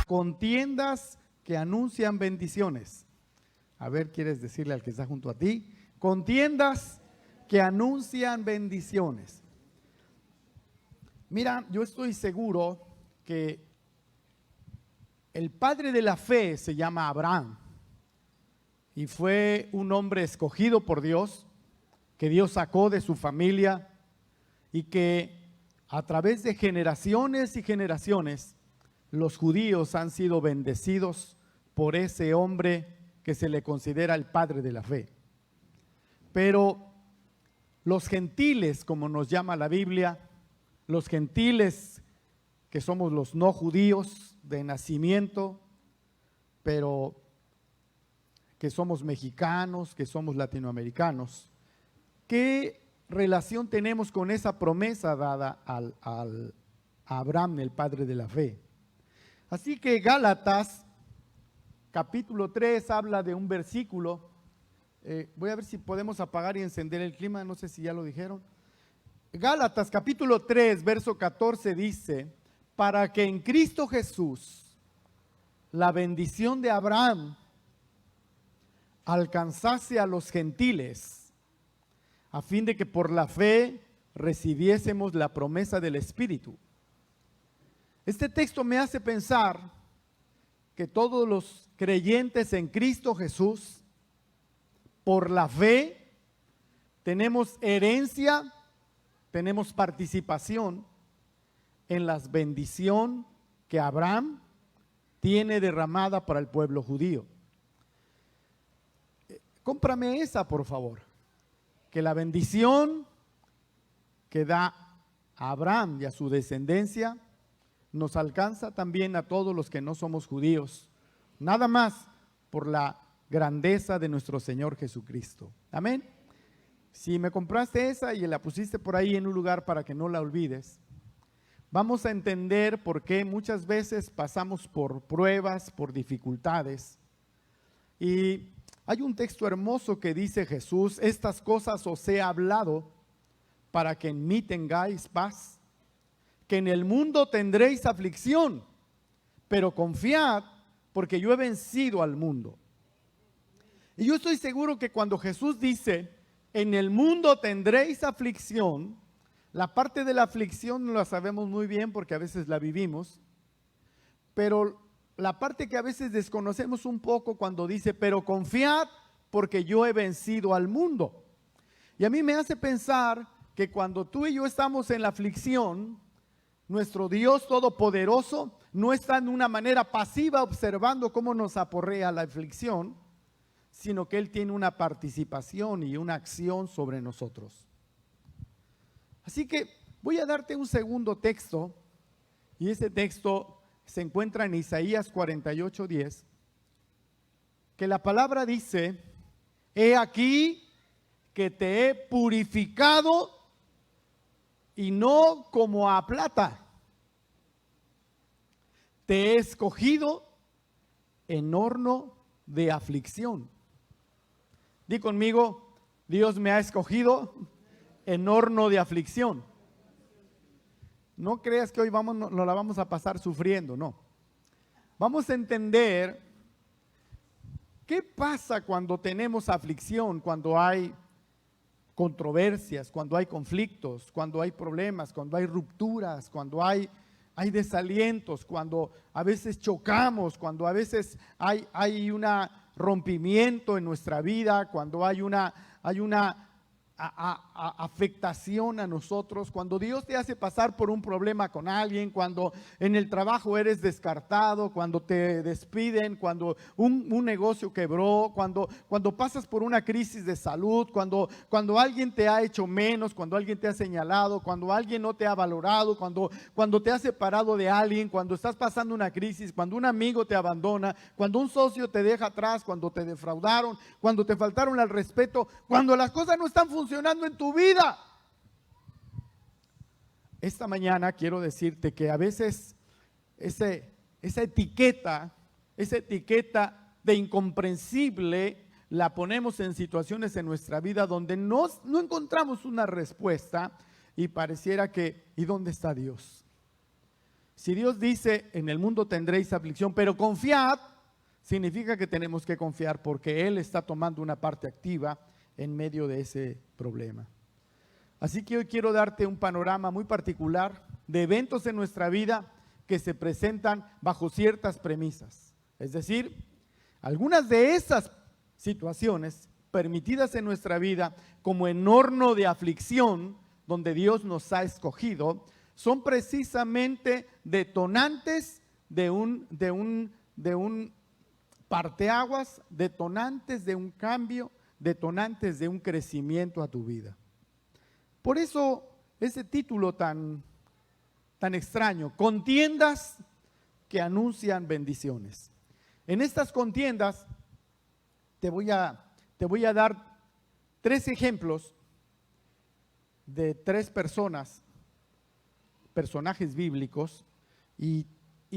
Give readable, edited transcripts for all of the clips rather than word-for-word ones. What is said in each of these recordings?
contiendas que anuncian bendiciones. A ver, ¿quieres decirle al que está junto a ti? Contiendas que anuncian bendiciones. Mira, yo estoy seguro que el padre de la fe se llama Abraham y fue un hombre escogido por Dios, que Dios sacó de su familia y que a través de generaciones y generaciones los judíos han sido bendecidos por ese hombre que se le considera el padre de la fe. Pero los gentiles, como nos llama la Biblia, los gentiles que somos los no judíos de nacimiento, pero que somos mexicanos, que somos latinoamericanos, ¿qué relación tenemos con esa promesa dada a Abraham, el padre de la fe? Así que Gálatas capítulo 3 habla de un versículo. Voy a ver si podemos apagar y encender el clima, no sé si ya lo dijeron. Gálatas capítulo 3 verso 14 dice: para que en Cristo Jesús la bendición de Abraham alcanzase a los gentiles, a fin de que por la fe recibiésemos la promesa del Espíritu. Este texto me hace pensar que todos los creyentes en Cristo Jesús, por la fe, tenemos herencia, tenemos participación en la bendición que Abraham tiene derramada para el pueblo judío. Cómprame esa, por favor. Que la bendición que da a Abraham y a su descendencia nos alcanza también a todos los que no somos judíos, nada más por la grandeza de nuestro Señor Jesucristo. Amén. Si me compraste esa y la pusiste por ahí en un lugar para que no la olvides, vamos a entender por qué muchas veces pasamos por pruebas, por dificultades. Y hay un texto hermoso que dice Jesús: estas cosas os he hablado para que en mí tengáis paz, que en el mundo tendréis aflicción, pero confiad, porque yo he vencido al mundo. Y yo estoy seguro que cuando Jesús dice, en el mundo tendréis aflicción, la parte de la aflicción no la sabemos muy bien porque a veces la vivimos, pero la parte que a veces desconocemos un poco cuando dice, pero confiad porque yo he vencido al mundo. Y a mí me hace pensar que cuando tú y yo estamos en la aflicción, nuestro Dios Todopoderoso no está en una manera pasiva observando cómo nos aporrea la aflicción, sino que Él tiene una participación y una acción sobre nosotros. Así que voy a darte un segundo texto, y ese texto se encuentra en Isaías 48:10, que la palabra dice: he aquí que te he purificado y no como a plata, te he escogido en horno de aflicción. Di conmigo: Dios me ha escogido en horno de aflicción. No creas que hoy nos la vamos a pasar sufriendo, no. Vamos a entender qué pasa cuando tenemos aflicción, cuando hay controversias, cuando hay conflictos, cuando hay problemas, cuando hay rupturas, cuando hay desalientos, cuando a veces chocamos, cuando a veces hay un rompimiento en nuestra vida, cuando hay una afectación a nosotros, cuando Dios te hace pasar por un problema con alguien, cuando en el trabajo eres descartado, cuando te despiden, cuando un negocio quebró, cuando pasas por una crisis de salud, cuando alguien te ha hecho menos, cuando alguien te ha señalado, cuando alguien no te ha valorado, cuando te has separado de alguien, cuando estás pasando una crisis, cuando un amigo te abandona, cuando un socio te deja atrás, cuando te defraudaron, cuando te faltaron al respeto, cuando las cosas no están funcionando en tu vida. Esta mañana quiero decirte que a veces esa etiqueta de incomprensible la ponemos en situaciones en nuestra vida donde no encontramos una respuesta y pareciera que, ¿y dónde está Dios? Si Dios dice, en el mundo tendréis aflicción, pero confiad, significa que tenemos que confiar porque Él está tomando una parte activa en medio de ese problema. Así que hoy quiero darte un panorama muy particular de eventos en nuestra vida que se presentan bajo ciertas premisas. Es decir, algunas de esas situaciones permitidas en nuestra vida como en horno de aflicción donde Dios nos ha escogido, son precisamente detonantes de un parteaguas, detonantes de un cambio, detonantes de un crecimiento a tu vida. Por eso ese título tan extraño, contiendas que anuncian bendiciones. En estas contiendas te voy a dar 3 ejemplos de 3 personajes bíblicos, y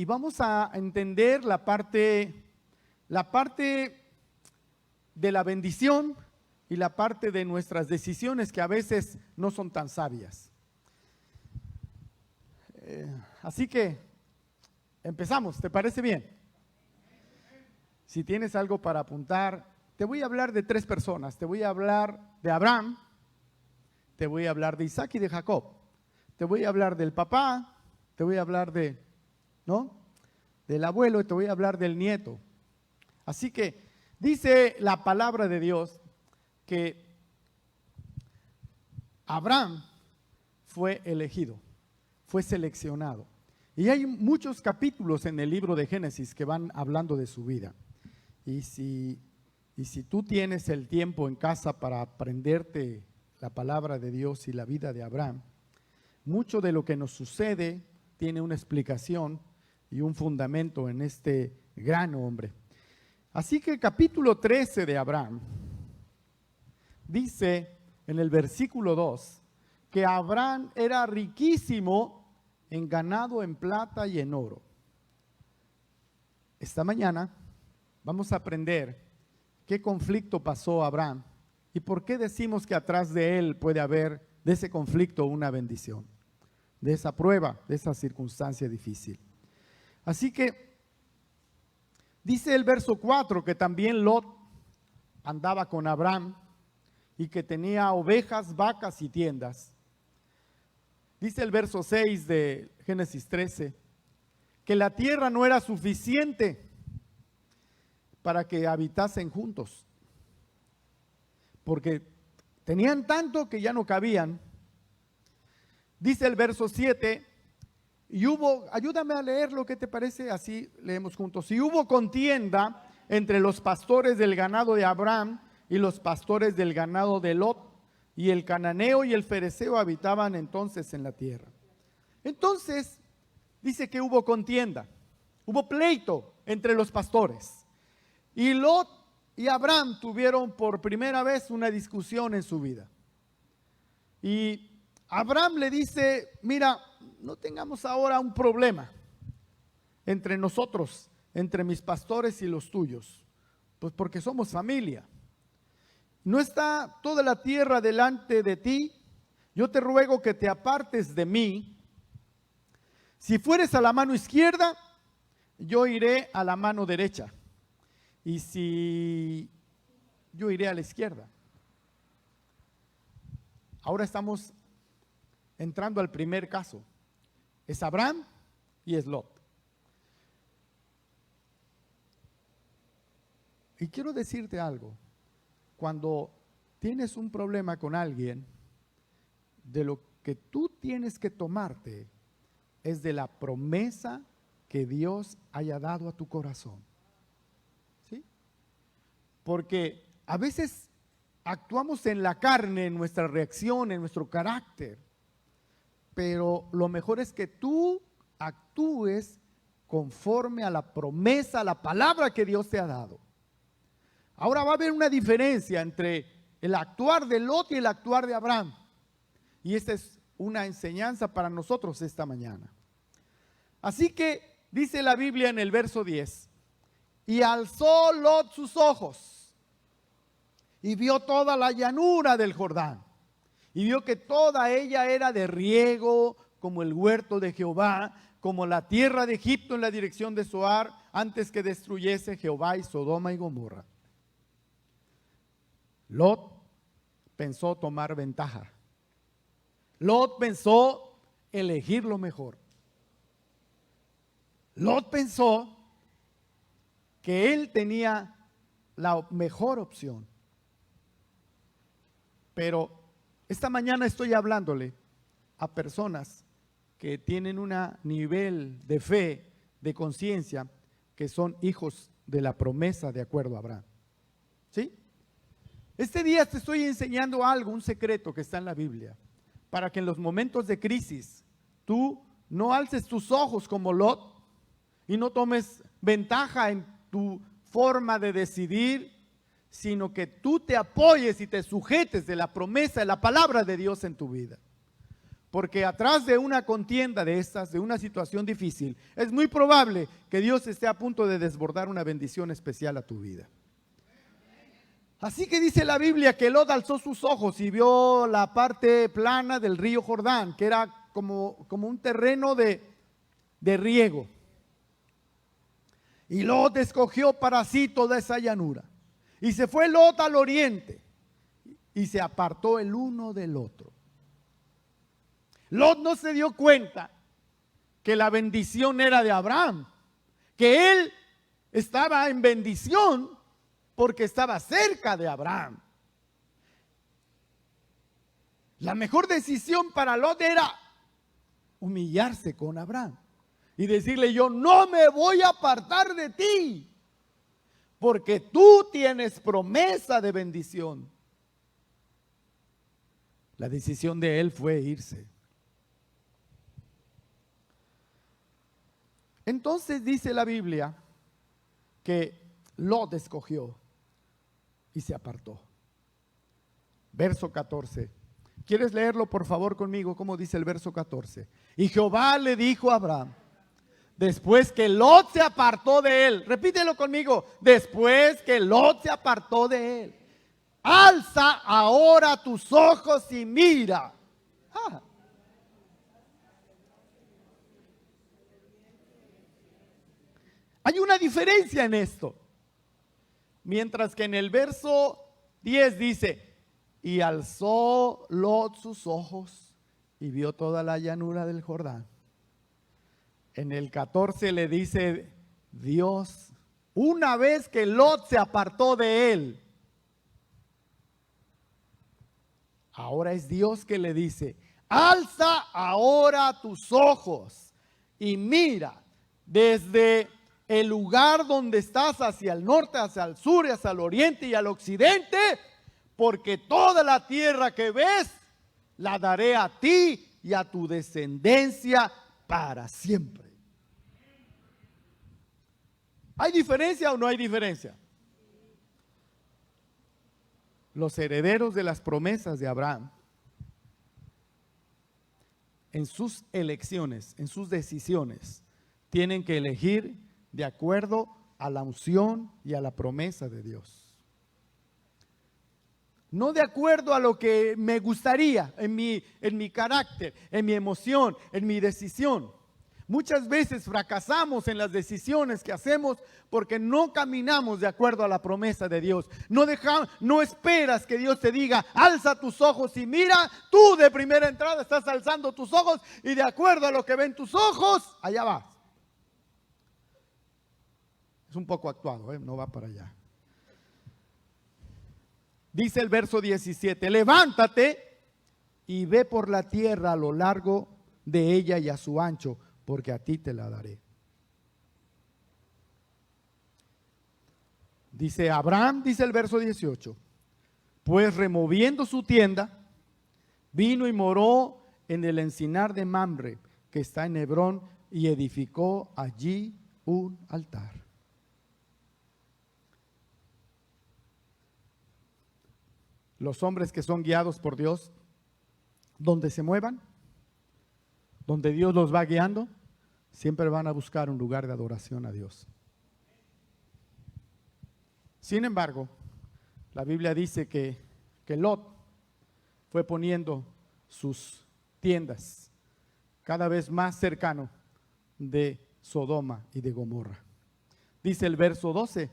vamos a entender la parte de la bendición y la parte de nuestras decisiones que a veces no son tan sabias. Así que empezamos, ¿te parece bien? Si tienes algo para apuntar, te voy a hablar de 3 personas. Te voy a hablar de Abraham, te voy a hablar de Isaac y de Jacob. Te voy a hablar del papá, te voy a hablar del abuelo y te voy a hablar del nieto. Así que dice la palabra de Dios que Abraham fue elegido, fue seleccionado. Y hay muchos capítulos en el libro de Génesis que van hablando de su vida. Y si tú tienes el tiempo en casa para aprenderte la palabra de Dios y la vida de Abraham, mucho de lo que nos sucede tiene una explicación y un fundamento en este gran hombre. Así que el capítulo 13 de Abraham dice en el versículo 2 que Abraham era riquísimo en ganado, en plata y en oro. Esta mañana vamos a aprender qué conflicto pasó Abraham y por qué decimos que atrás de él puede haber de ese conflicto una bendición, de esa prueba, de esa circunstancia difícil. Así que dice el verso 4 que también Lot andaba con Abraham y que tenía ovejas, vacas y tiendas. Dice el verso 6 de Génesis 13 que la tierra no era suficiente para que habitasen juntos, porque tenían tanto que ya no cabían. Dice el verso 7, y ayúdame a leer lo que te parece, así leemos juntos. Y hubo contienda entre los pastores del ganado de Abraham y los pastores del ganado de Lot, y el cananeo y el fereceo habitaban entonces en la tierra. Entonces, dice que hubo contienda, hubo pleito entre los pastores. Y Lot y Abraham tuvieron por primera vez una discusión en su vida. Y Abraham le dice, mira, no tengamos ahora un problema entre nosotros, entre mis pastores y los tuyos, pues porque somos familia. ¿No está toda la tierra delante de ti? Yo te ruego que te apartes de mí. Si fueres a la mano izquierda, yo iré a la mano derecha. Y si yo iré a la izquierda. Ahora estamos entrando al primer caso. Es Abraham y es Lot. Y quiero decirte algo. Cuando tienes un problema con alguien, de lo que tú tienes que tomarte es de la promesa que Dios haya dado a tu corazón. ¿Sí? Porque a veces actuamos en la carne, en nuestra reacción, en nuestro carácter, pero lo mejor es que tú actúes conforme a la promesa, a la palabra que Dios te ha dado. Ahora va a haber una diferencia entre el actuar de Lot y el actuar de Abraham. Y esta es una enseñanza para nosotros esta mañana. Así que dice la Biblia en el verso 10, y alzó Lot sus ojos y vio toda la llanura del Jordán. Y vio que toda ella era de riego, como el huerto de Jehová, como la tierra de Egipto en la dirección de Zoar, antes que destruyese Jehová y Sodoma y Gomorra. Lot pensó tomar ventaja. Lot pensó elegir lo mejor. Lot pensó que él tenía la mejor opción. Pero esta mañana estoy hablándole a personas que tienen un nivel de fe, de conciencia, que son hijos de la promesa de acuerdo a Abraham. ¿Sí? Este día te estoy enseñando algo, un secreto que está en la Biblia, para que en los momentos de crisis tú no alces tus ojos como Lot y no tomes ventaja en tu forma de decidir, sino que tú te apoyes y te sujetes de la promesa, de la palabra de Dios en tu vida. Porque atrás de una contienda de estas, de una situación difícil, es muy probable que Dios esté a punto de desbordar una bendición especial a tu vida. Así que dice la Biblia que Lot alzó sus ojos y vio la parte plana del río Jordán, que era como un terreno de riego. Y Lot escogió para sí toda esa llanura. Y se fue Lot al oriente y se apartó el uno del otro. Lot no se dio cuenta que la bendición era de Abraham, que él estaba en bendición porque estaba cerca de Abraham. La mejor decisión para Lot era humillarse con Abraham y decirle: yo no me voy a apartar de ti, porque tú tienes promesa de bendición. La decisión de él fue irse. Entonces dice la Biblia que Lot escogió y se apartó. Verso 14. ¿Quieres leerlo por favor conmigo? ¿Cómo dice el verso 14? Y Jehová le dijo a Abraham, después que Lot se apartó de él, repítelo conmigo, después que Lot se apartó de él, alza ahora tus ojos y mira. Hay una diferencia en esto. Mientras que en el verso 10 dice, y alzó Lot sus ojos y vio toda la llanura del Jordán. En el 14 le dice Dios, una vez que Lot se apartó de él, ahora es Dios que le dice, alza ahora tus ojos y mira desde el lugar donde estás hacia el norte, hacia el sur, hacia el oriente y al occidente, porque toda la tierra que ves la daré a ti y a tu descendencia para siempre. ¿Hay diferencia o no hay diferencia? Los herederos de las promesas de Abraham, en sus elecciones, en sus decisiones, tienen que elegir de acuerdo a la unción y a la promesa de Dios. No de acuerdo a lo que me gustaría en mi carácter, en mi emoción, en mi decisión. Muchas veces fracasamos en las decisiones que hacemos porque no caminamos de acuerdo a la promesa de Dios. No esperas que Dios te diga, alza tus ojos y mira, tú de primera entrada estás alzando tus ojos y de acuerdo a lo que ven tus ojos, allá vas. Es un poco actuado, no va para allá. Dice el verso 17, levántate y ve por la tierra a lo largo de ella y a su ancho, porque a ti te la daré. Dice Abraham, dice el verso 18, pues removiendo su tienda, vino y moró en el encinar de Mamre, que está en Hebrón, y edificó allí un altar. Los hombres que son guiados por Dios, donde se muevan, donde Dios los va guiando, siempre van a buscar un lugar de adoración a Dios. Sin embargo, la Biblia dice que Lot fue poniendo sus tiendas cada vez más cercano de Sodoma y de Gomorra. Dice el verso 12: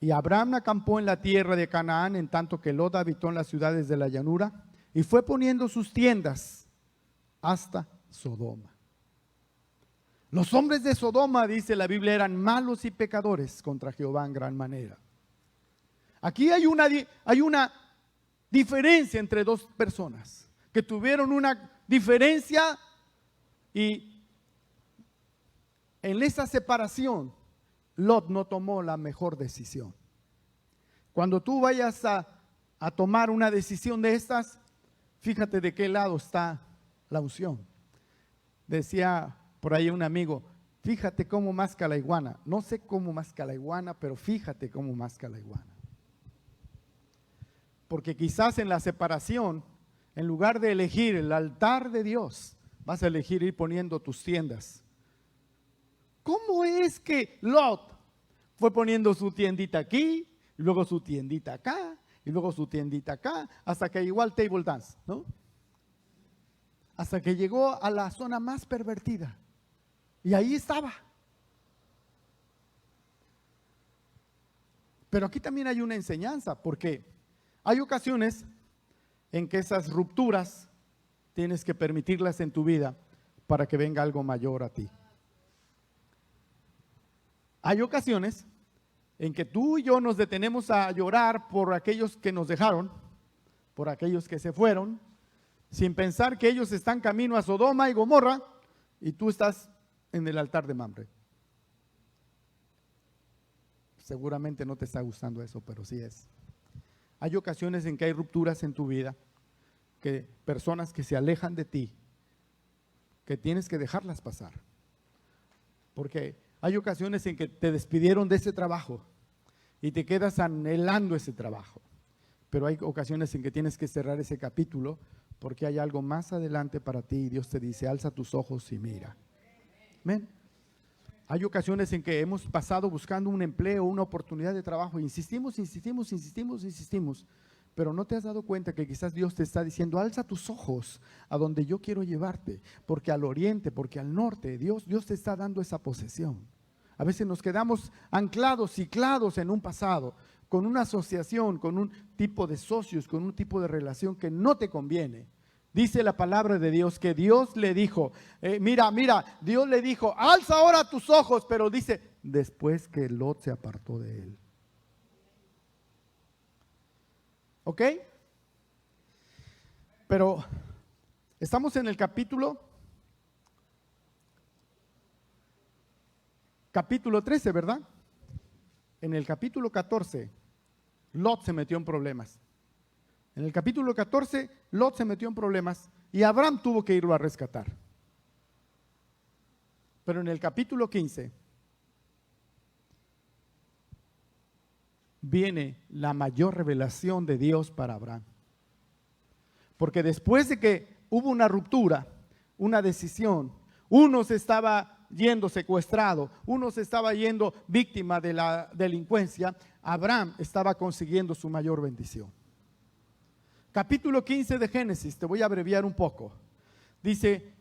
y Abraham acampó en la tierra de Canaán, en tanto que Lot habitó en las ciudades de la llanura, y fue poniendo sus tiendas hasta Sodoma. Los hombres de Sodoma, dice la Biblia, eran malos y pecadores contra Jehová en gran manera. Aquí hay una diferencia entre dos personas que tuvieron una diferencia, y en esa separación Lot no tomó la mejor decisión. Cuando tú vayas a tomar una decisión de estas, fíjate de qué lado está la unción. Decía por ahí un amigo: fíjate cómo masca la iguana. No sé cómo masca la iguana, pero fíjate cómo masca la iguana. Porque quizás en la separación, en lugar de elegir el altar de Dios, vas a elegir ir poniendo tus tiendas. ¿Cómo es que Lot fue poniendo su tiendita aquí, y luego su tiendita acá, y luego su tiendita acá, hasta que llegó al table dance, ¿no? Hasta que llegó a la zona más pervertida. Y ahí estaba. Pero aquí también hay una enseñanza, porque hay ocasiones en que esas rupturas tienes que permitirlas en tu vida para que venga algo mayor a ti. Hay ocasiones en que tú y yo nos detenemos a llorar por aquellos que nos dejaron, por aquellos que se fueron, sin pensar que ellos están camino a Sodoma y Gomorra y tú estás en el altar de Mamre. Seguramente no te está gustando eso, pero sí es. Hay ocasiones en que hay rupturas en tu vida, que personas que se alejan de ti, que tienes que dejarlas pasar. Porque hay ocasiones en que te despidieron de ese trabajo y te quedas anhelando ese trabajo. Pero hay ocasiones en que tienes que cerrar ese capítulo porque hay algo más adelante para ti y Dios te dice: alza tus ojos y mira. Amén. Hay ocasiones en que hemos pasado buscando un empleo, una oportunidad de trabajo, e insistimos, pero no te has dado cuenta que quizás Dios te está diciendo: alza tus ojos a donde yo quiero llevarte, porque al oriente, porque al norte, Dios te está dando esa posesión. A veces nos quedamos anclados, ciclados en un pasado, con una asociación, con un tipo de socios, con un tipo de relación que no te conviene. Dice la palabra de Dios que Dios le dijo, Dios le dijo: alza ahora tus ojos, pero dice, después que Lot se apartó de él. ¿Ok? Pero estamos en el capítulo 13, ¿verdad? En el capítulo 14, Lot se metió en problemas. En el capítulo 14, Lot se metió en problemas y Abraham tuvo que irlo a rescatar. Pero en el capítulo 15 viene la mayor revelación de Dios para Abraham. Porque después de que hubo una ruptura, una decisión, uno se estaba yendo secuestrado, uno se estaba yendo víctima de la delincuencia, Abraham estaba consiguiendo su mayor bendición. Capítulo 15 de Génesis, te voy a abreviar un poco. Dice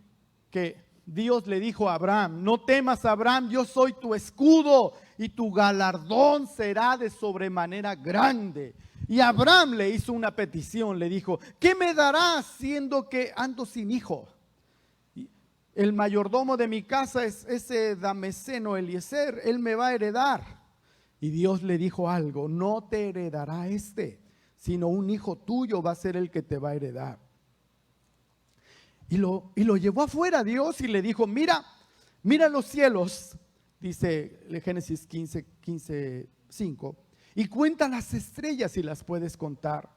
que Dios le dijo a Abraham: no temas, Abraham, yo soy tu escudo y tu galardón será de sobremanera grande. Y Abraham le hizo una petición, le dijo: ¿qué me darás siendo que ando sin hijo? El mayordomo de mi casa es ese Damaseno Eliezer, él me va a heredar. Y Dios le dijo algo: no te heredará sino un hijo tuyo va a ser el que te va a heredar. Y lo llevó afuera Dios y le dijo: mira los cielos, dice Génesis 15:5, y cuenta las estrellas si las puedes contar.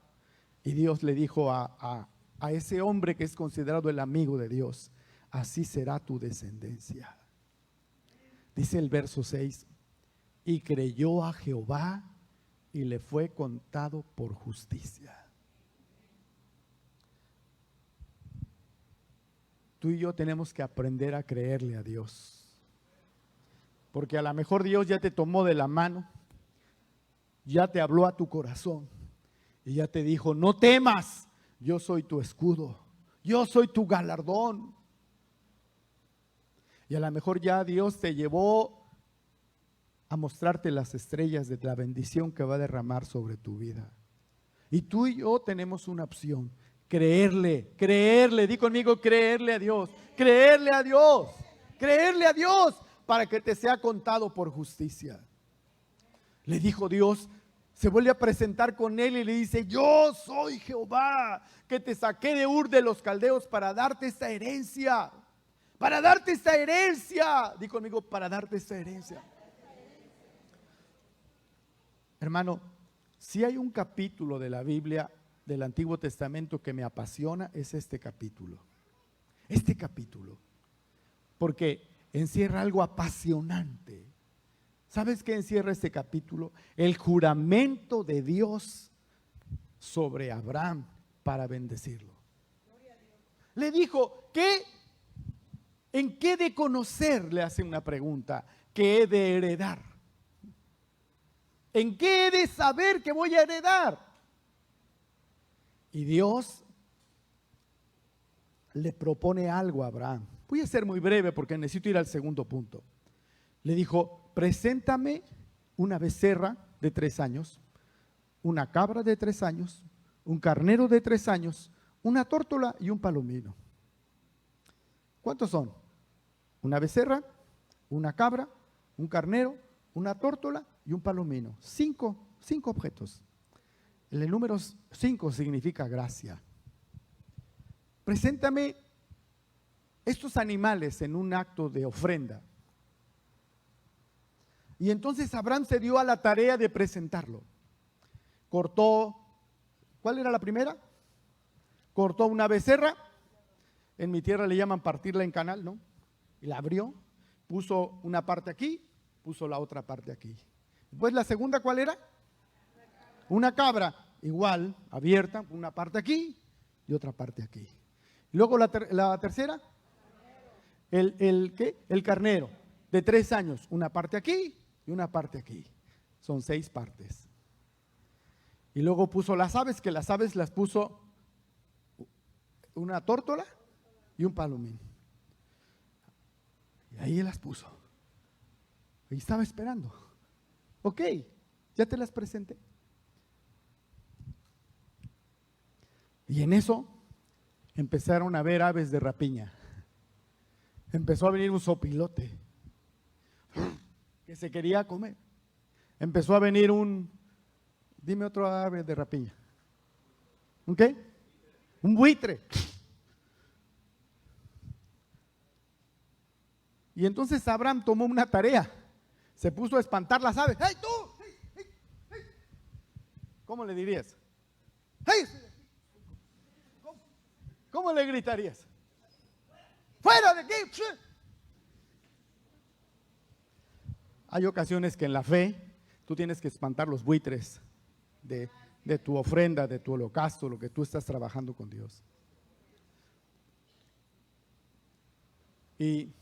Y Dios le dijo a ese hombre que es considerado el amigo de Dios: así será tu descendencia. Dice el verso 6, y creyó a Jehová y le fue contado por justicia. Tú y yo tenemos que aprender a creerle a Dios. Porque a lo mejor Dios ya te tomó de la mano, ya te habló a tu corazón y ya te dijo: no temas, yo soy tu escudo, Yo soy tu galardón. Y a lo mejor ya Dios te llevó a mostrarte las estrellas de la bendición que va a derramar sobre tu vida. Y tú y yo tenemos una opción: creerle, creerle. Di conmigo, creerle a Dios, creerle a Dios, creerle a Dios para que te sea contado por justicia. Le dijo Dios, se vuelve a presentar con él y le dice: yo soy Jehová, que te saqué de Ur de los Caldeos para darte esta herencia. Para darte esta herencia. Di conmigo, para darte esta herencia. Hermano, si hay un capítulo de la Biblia, del Antiguo Testamento, que me apasiona, es este capítulo. Este capítulo. Porque encierra algo apasionante. ¿Sabes qué encierra este capítulo? El juramento de Dios sobre Abraham para bendecirlo. Le dijo, ¿en qué de conocer? Le hace una pregunta. ¿Qué he de heredar? ¿En qué he de saber que voy a heredar? Y Dios le propone algo a Abraham. Voy a ser muy breve porque necesito ir al segundo punto. Le dijo, preséntame una becerra de 3 años, una cabra de 3 años, un carnero de 3 años, una tórtola y un palomino. ¿Cuántos son? Una becerra, una cabra, un carnero, una tórtola y un palomino. 5 objetos. El número 5 significa gracia. Preséntame estos animales en un acto de ofrenda. Y entonces Abraham se dio a la tarea de presentarlo. Cortó, ¿cuál era la primera? Cortó una becerra. En mi tierra le llaman partirla en canal, ¿no? Y la abrió, puso una parte aquí, puso la otra parte aquí. Después la segunda, ¿cuál era? Una cabra, igual, abierta, una parte aquí y otra parte aquí. Luego la tercera, el carnero, de 3 años, una parte aquí y una parte aquí. Son 6 partes. Y luego puso las aves, que las aves las puso una tórtola y un palomín. Y ahí las puso. Y estaba esperando. Ok, ya te las presenté. Y en eso empezaron a ver aves de rapiña. Empezó a venir un sopilote que se quería comer. Empezó a venir dime otro ave de rapiña. ¿Un qué? Un buitre. Y entonces Abraham tomó una tarea. Se puso a espantar las aves. ¡Hey, tú! ¡Hey, hey, hey! ¿Cómo le dirías? ¡Hey! ¿Cómo le gritarías? ¡Fuera de aquí! Hay ocasiones que en la fe tú tienes que espantar los buitres de tu ofrenda, de tu holocausto, lo que tú estás trabajando con Dios. Y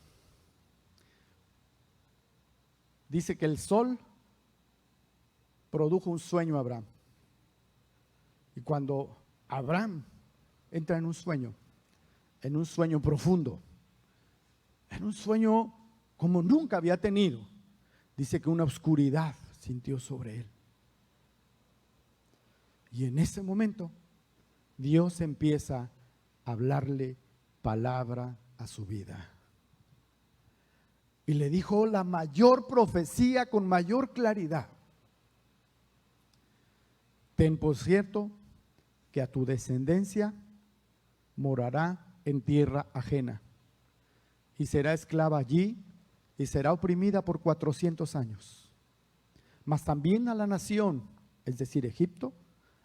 dice que el sol produjo un sueño a Abraham. Y cuando Abraham entra en un sueño profundo, en un sueño como nunca había tenido, dice que una oscuridad sintió sobre él. Y en ese momento Dios empieza a hablarle palabra a su vida. Y le dijo la mayor profecía con mayor claridad. Ten por cierto que a tu descendencia morará en tierra ajena y será esclava allí y será oprimida por 400 años. Mas también a la nación, es decir, Egipto,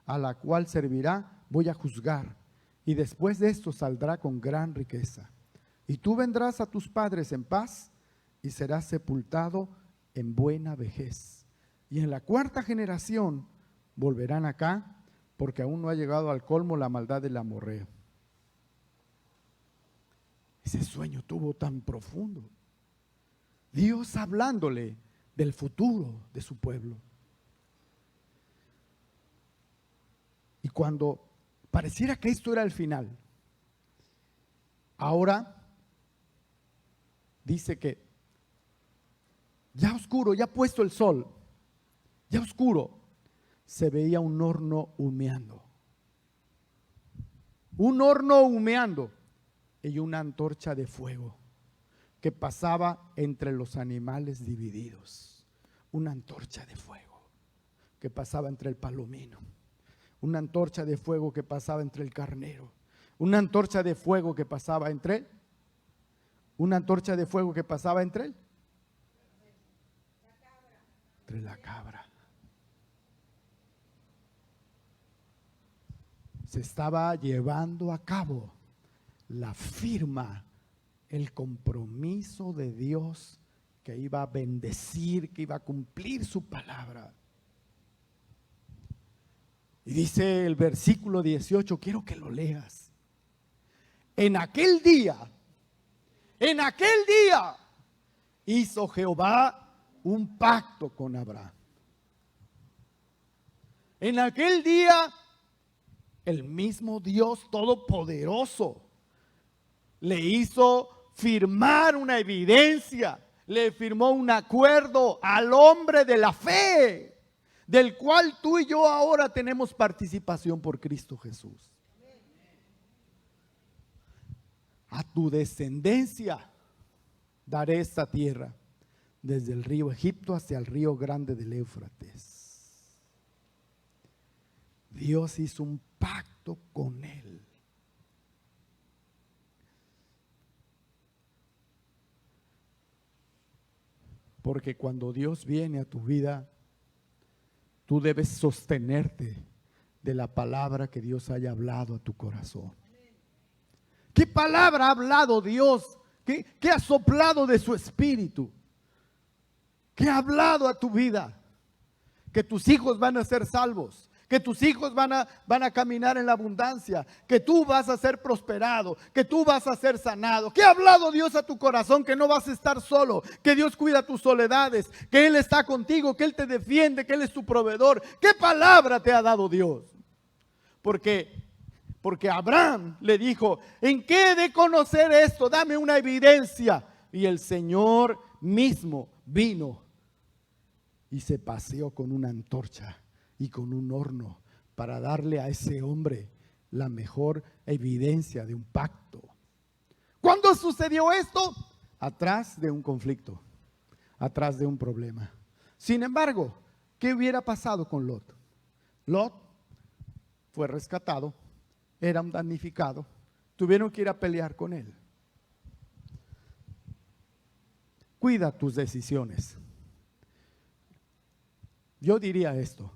a la cual servirá, voy a juzgar, y después de esto saldrá con gran riqueza. Y tú vendrás a tus padres en paz y serás sepultado en buena vejez. Y en la 4ª generación volverán acá, porque aún no ha llegado al colmo la maldad del amorreo. Ese sueño tuvo tan profundo. Dios hablándole del futuro de su pueblo. Y cuando pareciera que esto era el final, Ahora dice que ya oscuro, ya puesto el sol, ya oscuro, se veía un horno humeando. Un horno humeando y una antorcha de fuego que pasaba entre los animales divididos. Una antorcha de fuego que pasaba entre el palomino. Una antorcha de fuego que pasaba entre el carnero. Una antorcha de fuego que pasaba entre una antorcha de fuego que pasaba entre la cabra. Se estaba llevando a cabo la firma, el compromiso de Dios que iba a bendecir, que iba a cumplir su palabra. Y dice el versículo 18, quiero que lo leas. En aquel día hizo Jehová un pacto con Abraham. En aquel día el mismo Dios Todopoderoso le hizo firmar una evidencia, le firmó un acuerdo al hombre de la fe, del cual tú y yo ahora tenemos participación por Cristo Jesús. A tu descendencia daré esta tierra, desde el río Egipto hasta el río grande del Éufrates. Dios hizo un pacto con él. Porque cuando Dios viene a tu vida, tú debes sostenerte de la palabra que Dios haya hablado a tu corazón. ¿Qué palabra ha hablado Dios? ¿Qué ha soplado de su espíritu? ¿Qué ha hablado a tu vida? Que tus hijos van a ser salvos, que tus hijos van a caminar en la abundancia, que tú vas a ser prosperado, que tú vas a ser sanado. ¿Qué ha hablado Dios a tu corazón? Que no vas a estar solo, que Dios cuida tus soledades, que Él está contigo, que Él te defiende, que Él es tu proveedor. ¿Qué palabra te ha dado Dios? Porque Abraham le dijo, ¿en qué he de conocer esto? Dame una evidencia. Y el Señor mismo vino y se paseó con una antorcha y con un horno para darle a ese hombre la mejor evidencia de un pacto. ¿Cuándo sucedió esto? Atrás de un conflicto, atrás de un problema. Sin embargo, ¿qué hubiera pasado con Lot? Lot fue rescatado, era un damnificado, tuvieron que ir a pelear con él. Cuida tus decisiones. Yo diría esto: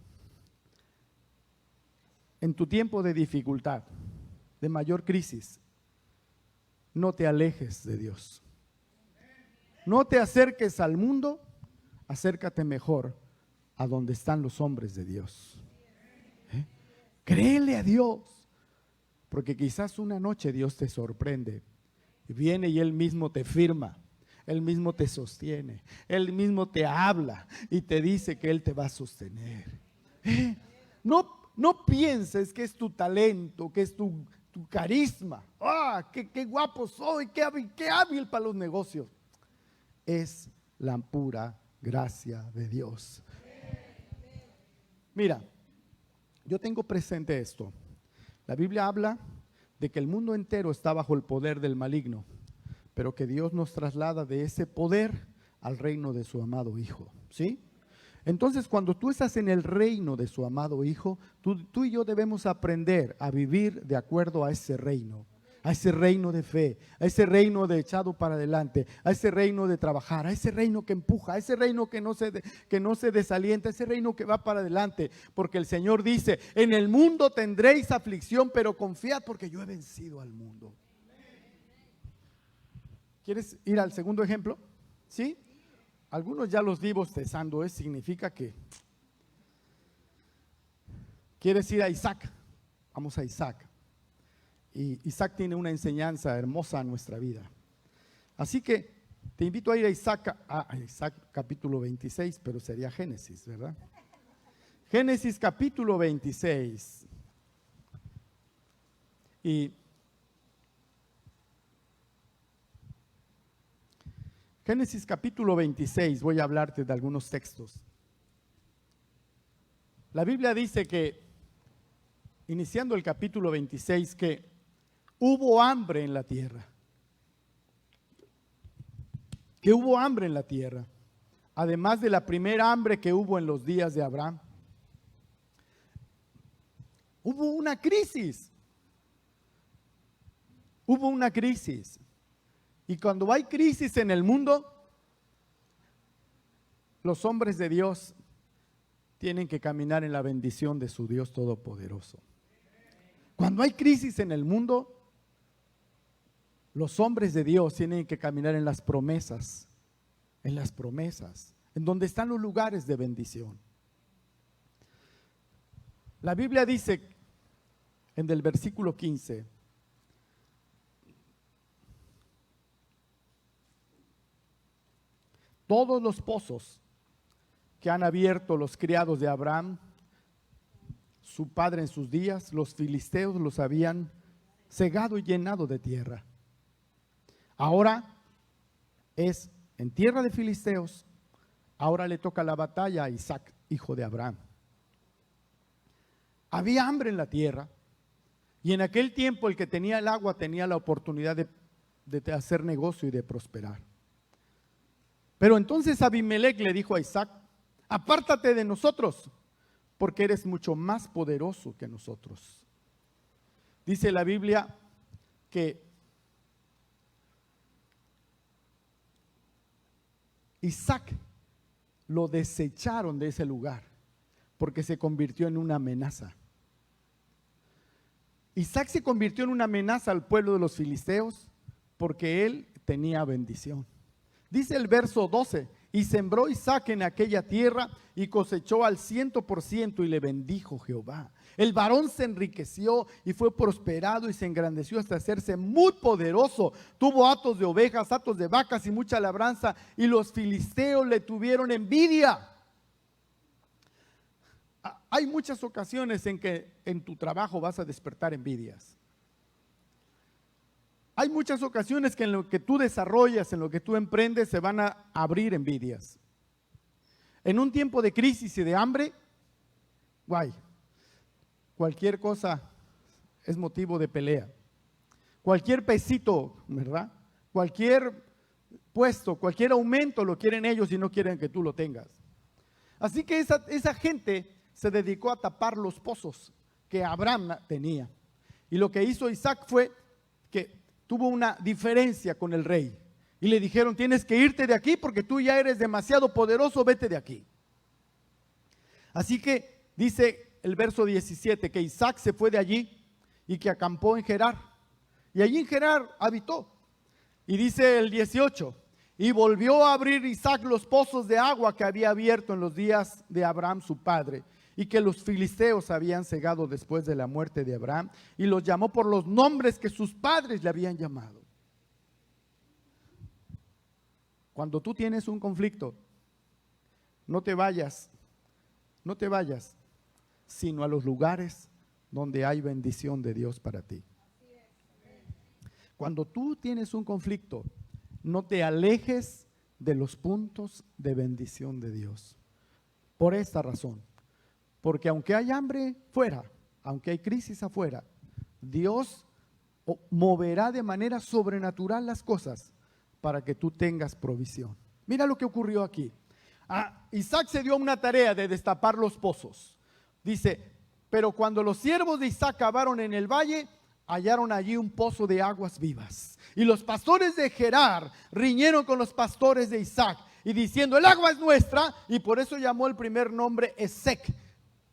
en tu tiempo de dificultad, de mayor crisis, no te alejes de Dios. No te acerques al mundo, acércate mejor a donde están los hombres de Dios. Créele a Dios, porque quizás una noche Dios te sorprende y viene y Él mismo te firma. Él mismo te sostiene, Él mismo te habla y te dice que Él te va a sostener. No pienses que es tu talento, que es tu carisma. Qué guapo soy, qué hábil para los negocios. Es la pura gracia de Dios. Mira, yo tengo presente esto. La Biblia habla de que el mundo entero está bajo el poder del maligno, pero que Dios nos traslada de ese poder al reino de su amado Hijo, ¿sí? Entonces, cuando tú estás en el reino de su amado Hijo, tú y yo debemos aprender a vivir de acuerdo a ese reino de fe, a ese reino de echado para adelante, a ese reino de trabajar, a ese reino que empuja, a ese reino que no se desalienta, a ese reino que va para adelante, porque el Señor dice, en el mundo tendréis aflicción, pero confiad porque yo he vencido al mundo. ¿Quieres ir al segundo ejemplo? ¿Sí? Algunos ya los vi bostezando. Significa que quieres ir a Isaac. Vamos a Isaac. Y Isaac tiene una enseñanza hermosa en nuestra vida. Así que te invito a ir a Isaac capítulo 26, pero sería Génesis, ¿verdad? Génesis capítulo 26. Y Génesis capítulo 26, voy a hablarte de algunos textos. La Biblia dice que, iniciando el capítulo 26, que hubo hambre en la tierra. Que hubo hambre en la tierra. Además de la primera hambre que hubo en los días de Abraham. Hubo una crisis. Hubo una crisis. Y cuando hay crisis en el mundo, los hombres de Dios tienen que caminar en la bendición de su Dios Todopoderoso. Cuando hay crisis en el mundo, los hombres de Dios tienen que caminar en las promesas, en donde están los lugares de bendición. La Biblia dice en el versículo 15, todos los pozos que han abierto los criados de Abraham, su padre en sus días, los filisteos los habían cegado y llenado de tierra. Ahora es en tierra de filisteos, ahora le toca la batalla a Isaac, hijo de Abraham. Había hambre en la tierra y en aquel tiempo el que tenía el agua tenía la oportunidad de hacer negocio y de prosperar. Pero entonces Abimelech le dijo a Isaac: apártate de nosotros, porque eres mucho más poderoso que nosotros. Dice la Biblia que Isaac lo desecharon de ese lugar, porque se convirtió en una amenaza. Isaac se convirtió en una amenaza al pueblo de los filisteos, porque él tenía bendición. Dice el verso 12: y sembró Isaac en aquella tierra y cosechó al 100% y le bendijo Jehová. El varón se enriqueció y fue prosperado y se engrandeció hasta hacerse muy poderoso. Tuvo hatos de ovejas, hatos de vacas y mucha labranza, y los filisteos le tuvieron envidia. Hay muchas ocasiones en que en tu trabajo vas a despertar envidias. Hay muchas ocasiones que en lo que tú desarrollas, en lo que tú emprendes, se van a abrir envidias. En un tiempo de crisis y de hambre, cualquier cosa es motivo de pelea. Cualquier pesito, ¿verdad? Cualquier puesto, cualquier aumento lo quieren ellos y no quieren que tú lo tengas. Así que esa gente se dedicó a tapar los pozos que Abraham tenía. Y lo que hizo Isaac fue que tuvo una diferencia con el rey y le dijeron: tienes que irte de aquí porque tú ya eres demasiado poderoso, vete de aquí. Así que dice el verso 17 que Isaac se fue de allí y que acampó en Gerar, y allí en Gerar habitó. Y dice el 18: y volvió a abrir Isaac los pozos de agua que había abierto en los días de Abraham su padre, y que los filisteos habían cegado después de la muerte de Abraham, y los llamó por los nombres que sus padres le habían llamado. Cuando tú tienes un conflicto, no te vayas, sino a los lugares donde hay bendición de Dios para ti. Cuando tú tienes un conflicto, no te alejes de los puntos de bendición de Dios. Por esta razón. Porque aunque hay hambre fuera, aunque hay crisis afuera, Dios moverá de manera sobrenatural las cosas para que tú tengas provisión. Mira lo que ocurrió aquí. Isaac se dio una tarea de destapar los pozos. Dice: pero cuando los siervos de Isaac cavaron en el valle, hallaron allí un pozo de aguas vivas. Y los pastores de Gerar riñeron con los pastores de Isaac, y diciendo: el agua es nuestra. Y por eso llamó el primer nombre Esek,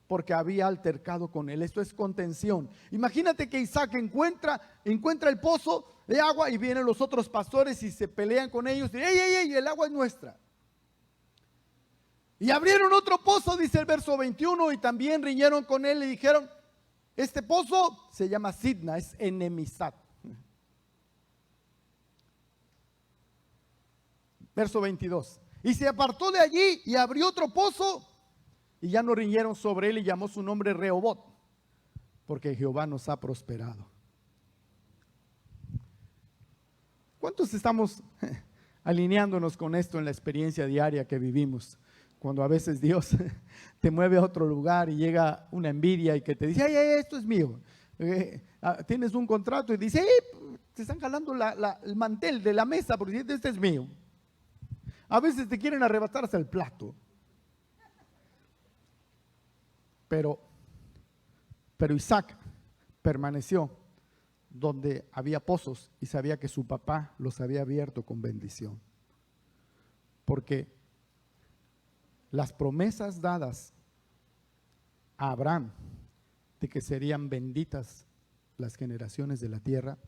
porque había altercado con él. Esto es contención. Imagínate que Isaac encuentra el pozo de agua y vienen los otros pastores y se pelean con ellos. Y ¡ey! El agua es nuestra. Y abrieron otro pozo, dice el verso 21, y también riñeron con él y dijeron: este pozo se llama Sidna, es enemistad. Verso 22. Y se apartó de allí y abrió otro pozo, y ya no riñeron sobre él, y llamó su nombre Rehobot, porque Jehová nos ha prosperado. ¿Cuántos estamos alineándonos con esto en la experiencia diaria que vivimos. Cuando a veces Dios te mueve a otro lugar y llega una envidia y que te dice, ay, esto es mío. Tienes un contrato y dice, te están jalando el mantel de la mesa porque este es mío. A veces te quieren arrebatar hasta el plato. Pero Isaac permaneció donde había pozos y sabía que su papá los había abierto con bendición. Porque las promesas dadas a Abraham de que serían benditas las generaciones de la tierra,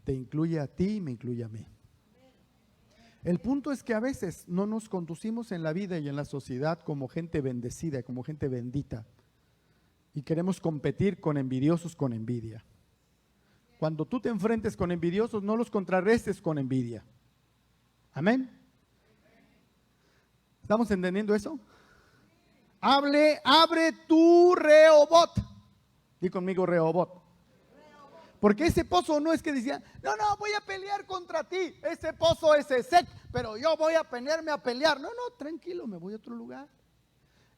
te incluye a ti y me incluye a mí. El punto es que a veces no nos conducimos en la vida y en la sociedad como gente bendecida, como gente bendita, y queremos competir con envidiosos con envidia. Cuando tú te enfrentes con envidiosos, no los contrarrestes con envidia. Amén. ¿Estamos entendiendo eso? Abre tu Rehobot. Di conmigo Rehobot. Porque ese pozo no es que decía, no, voy a pelear contra ti. Ese pozo es Esek, pero yo voy a ponerme a pelear. No, tranquilo, me voy a otro lugar.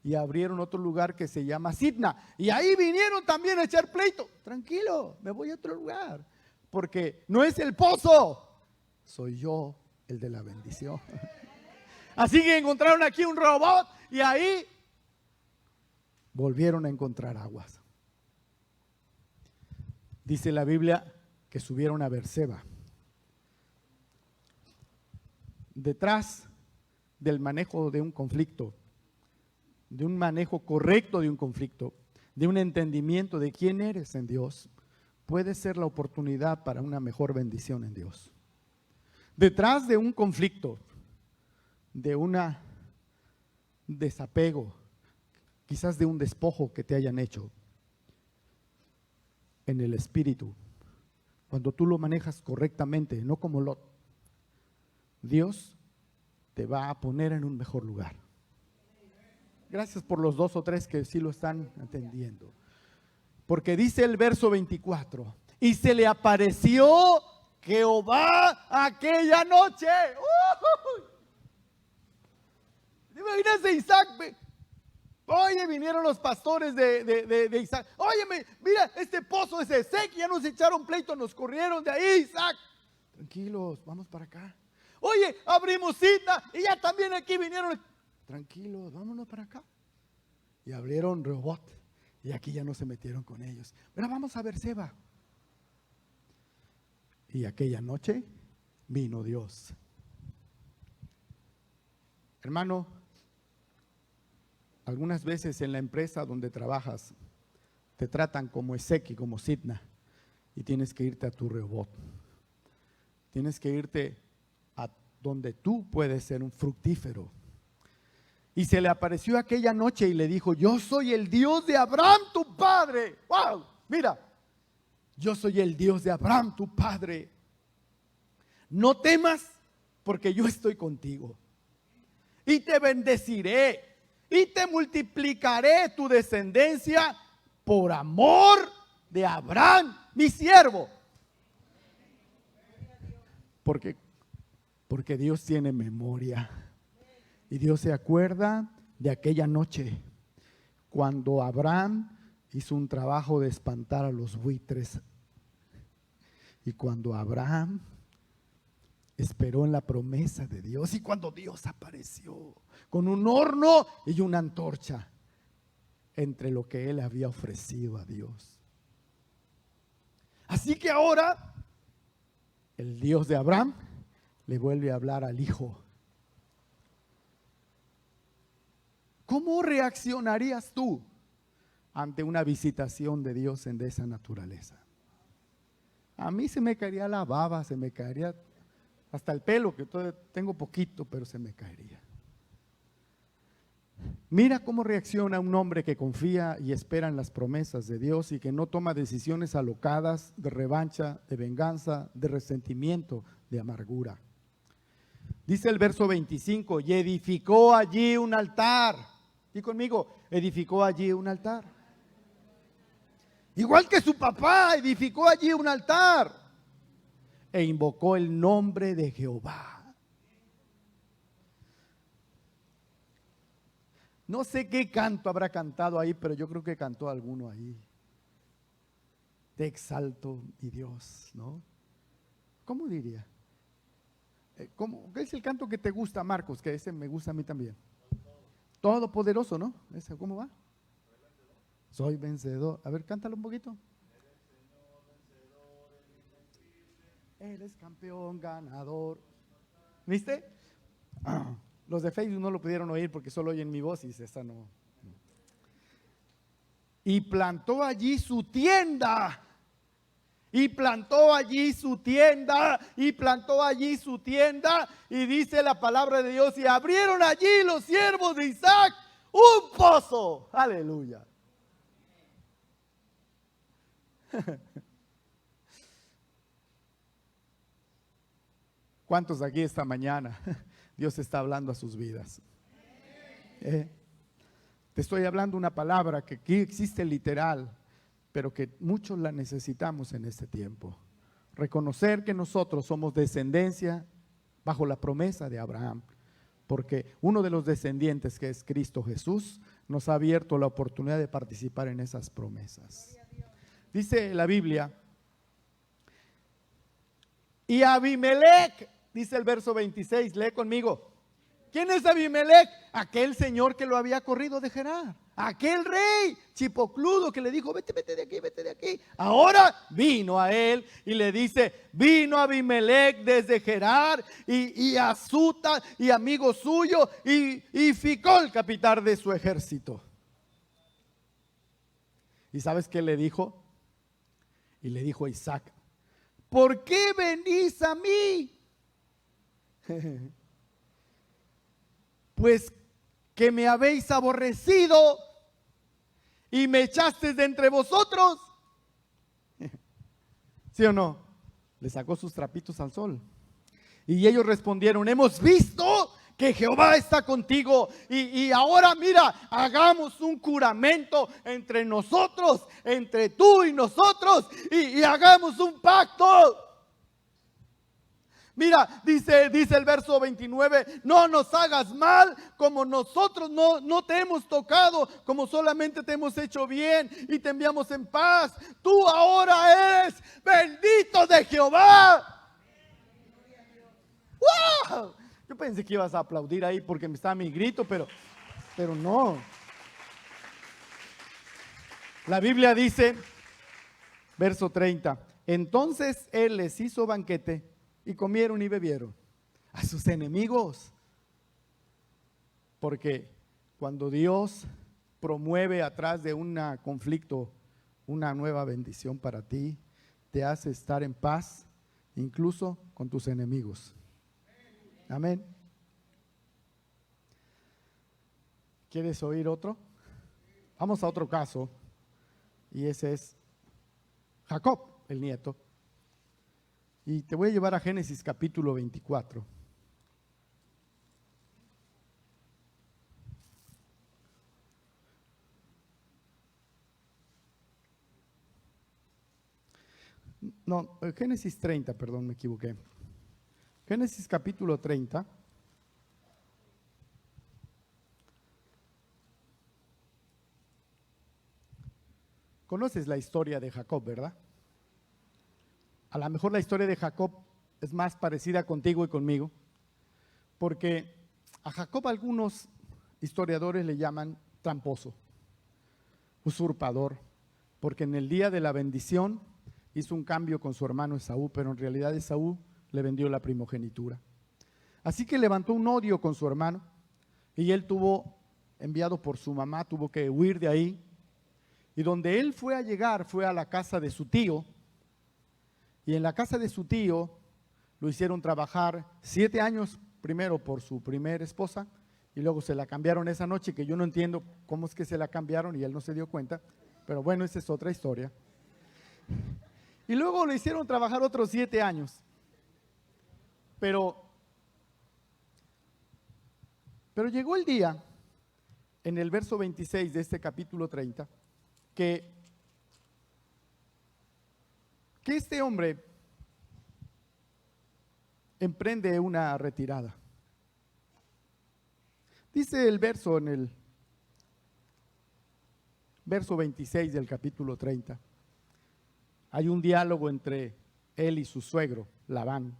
Y abrieron otro lugar que se llama Sitna. Y ahí vinieron también a echar pleito. Tranquilo, me voy a otro lugar. Porque no es el pozo, soy yo el de la bendición. Así que encontraron aquí un robot y ahí volvieron a encontrar aguas. Dice la Biblia que subieron a Berseba. Detrás del manejo de un conflicto, de un manejo correcto de un conflicto, de un entendimiento de quién eres en Dios, puede ser la oportunidad para una mejor bendición en Dios. Detrás de un conflicto, de un desapego, quizás de un despojo que te hayan hecho, en el espíritu, cuando tú lo manejas correctamente, no como Lot, Dios te va a poner en un mejor lugar. Gracias por los 2 o 3 que sí lo están entendiendo. Porque dice el verso 24, y se le apareció Jehová aquella noche. Imagínate Isaac. Oye, vinieron los pastores de Isaac. Óyeme, mira, este pozo es Esek, ya nos echaron pleito, nos corrieron de ahí, Isaac. Tranquilos, vamos para acá. Oye, abrimos Sitna y ya también aquí vinieron. Tranquilos, vámonos para acá. Y abrieron Rehobot y aquí ya no se metieron con ellos. Pero vamos a Berseba. Y aquella noche vino Dios. Hermano, algunas veces en la empresa donde trabajas te tratan como Esek y como Sitna y tienes que irte a tu Rehobot. Tienes que irte a donde tú puedes ser un fructífero. Y se le apareció aquella noche y le dijo, yo soy el Dios de Abraham tu padre. ¡Wow! Mira, yo soy el Dios de Abraham tu padre. No temas porque yo estoy contigo. Y te bendeciré. Y te multiplicaré tu descendencia por amor de Abraham, mi siervo. Porque Dios tiene memoria. Y Dios se acuerda de aquella noche cuando Abraham hizo un trabajo de espantar a los buitres. Y cuando Abraham esperó en la promesa de Dios y cuando Dios apareció con un horno y una antorcha entre lo que él había ofrecido a Dios. Así que ahora el Dios de Abraham le vuelve a hablar al hijo. ¿Cómo reaccionarías tú ante una visitación de Dios de esa naturaleza? A mí se me caería la baba, se me caería hasta el pelo, que todavía tengo poquito, pero se me caería. Mira cómo reacciona un hombre que confía y espera en las promesas de Dios y que no toma decisiones alocadas de revancha, de venganza, de resentimiento, de amargura. Dice el verso 25, y edificó allí un altar. Y conmigo, edificó allí un altar. Igual que su papá edificó allí un altar. E invocó el nombre de Jehová. No sé qué canto habrá cantado ahí, pero yo creo que cantó alguno ahí. Te exalto, mi Dios, ¿no? ¿Cómo diría? ¿Qué es el canto que te gusta, Marcos? Que ese me gusta a mí también. Todopoderoso, ¿no? ¿Ese cómo va? Soy vencedor. A ver, cántalo un poquito. Eres campeón, ganador. ¿Viste? Los de Facebook no lo pudieron oír porque solo oyen mi voz y dice, esta no. Y plantó allí su tienda. Y plantó allí su tienda. Y plantó allí su tienda. Y dice la palabra de Dios. Y abrieron allí los siervos de Isaac un pozo. Aleluya. ¿Cuántos aquí esta mañana Dios está hablando a sus vidas? Te estoy hablando una palabra que aquí existe literal, pero que muchos la necesitamos en este tiempo. Reconocer que nosotros somos descendencia bajo la promesa de Abraham, porque uno de los descendientes, que es Cristo Jesús, nos ha abierto la oportunidad de participar en esas promesas. Dice la Biblia, y Abimelech, dice el verso 26, lee conmigo. ¿Quién es Abimelech? Aquel señor que lo había corrido de Gerar. Aquel rey chipocludo que le dijo, vete, vete de aquí, vete de aquí. Ahora vino a él y le dice, vino Abimelech desde Gerar y Azuta y amigo suyo y Ficol, capitán de su ejército. ¿Y sabes qué le dijo? Y le dijo a Isaac, ¿por qué venís a mí? Pues que me habéis aborrecido y me echasteis de entre vosotros. ¿Sí o no? Le sacó sus trapitos al sol. Y ellos respondieron, hemos visto que Jehová está contigo y ahora mira, hagamos un juramento entre nosotros, entre tú y nosotros y hagamos un pacto. Mira, dice el verso 29, no nos hagas mal como nosotros no te hemos tocado, como solamente te hemos hecho bien y te enviamos en paz. Tú ahora eres bendito de Jehová. ¡Wow! Yo pensé que ibas a aplaudir ahí porque me estaba mi grito, pero no. La Biblia dice, verso 30, entonces él les hizo banquete y comieron y bebieron a sus enemigos. Porque cuando Dios promueve atrás de un conflicto una nueva bendición para ti, te hace estar en paz incluso con tus enemigos. Amén. ¿Quieres oír otro? Vamos a otro caso. Y ese es Jacob, el nieto. Y te voy a llevar a Génesis capítulo 24. No, Génesis 30, perdón, me equivoqué. Génesis capítulo 30. Conoces la historia de Jacob, ¿verdad? A lo mejor la historia de Jacob es más parecida contigo y conmigo, porque a Jacob algunos historiadores le llaman tramposo, usurpador, porque en el día de la bendición hizo un cambio con su hermano Esaú, pero en realidad Esaú le vendió la primogenitura. Así que levantó un odio con su hermano y él enviado por su mamá, tuvo que huir de ahí. Y donde él fue a llegar fue a la casa de su tío. Y en la casa de su tío lo hicieron trabajar 7 años, primero por su primera esposa, y luego se la cambiaron esa noche, que yo no entiendo cómo es que se la cambiaron y él no se dio cuenta, pero bueno, esa es otra historia. Y luego lo hicieron trabajar otros 7 años. Pero llegó el día, en el verso 26 de este capítulo 30, que este hombre emprende una retirada. Dice el verso en el verso 26 del capítulo 30. Hay un diálogo entre él y su suegro, Labán.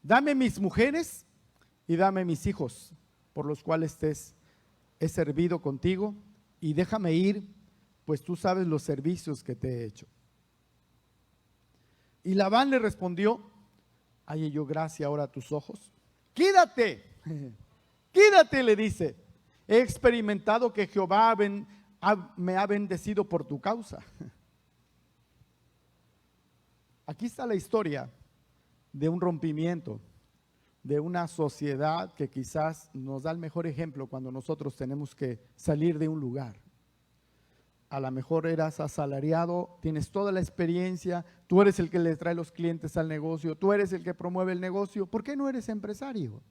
Dame mis mujeres y dame mis hijos, por los cuales he servido contigo, y déjame ir, pues tú sabes los servicios que te he hecho. Y Labán le respondió: halle yo gracia ahora a tus ojos. Quédate, quédate, le dice. He experimentado que Jehová me ha bendecido por tu causa. Aquí está la historia de un rompimiento, de una sociedad que quizás nos da el mejor ejemplo cuando nosotros tenemos que salir de un lugar. A lo mejor eras asalariado, tienes toda la experiencia, tú eres el que le trae los clientes al negocio, tú eres el que promueve el negocio. ¿Por qué no eres empresario?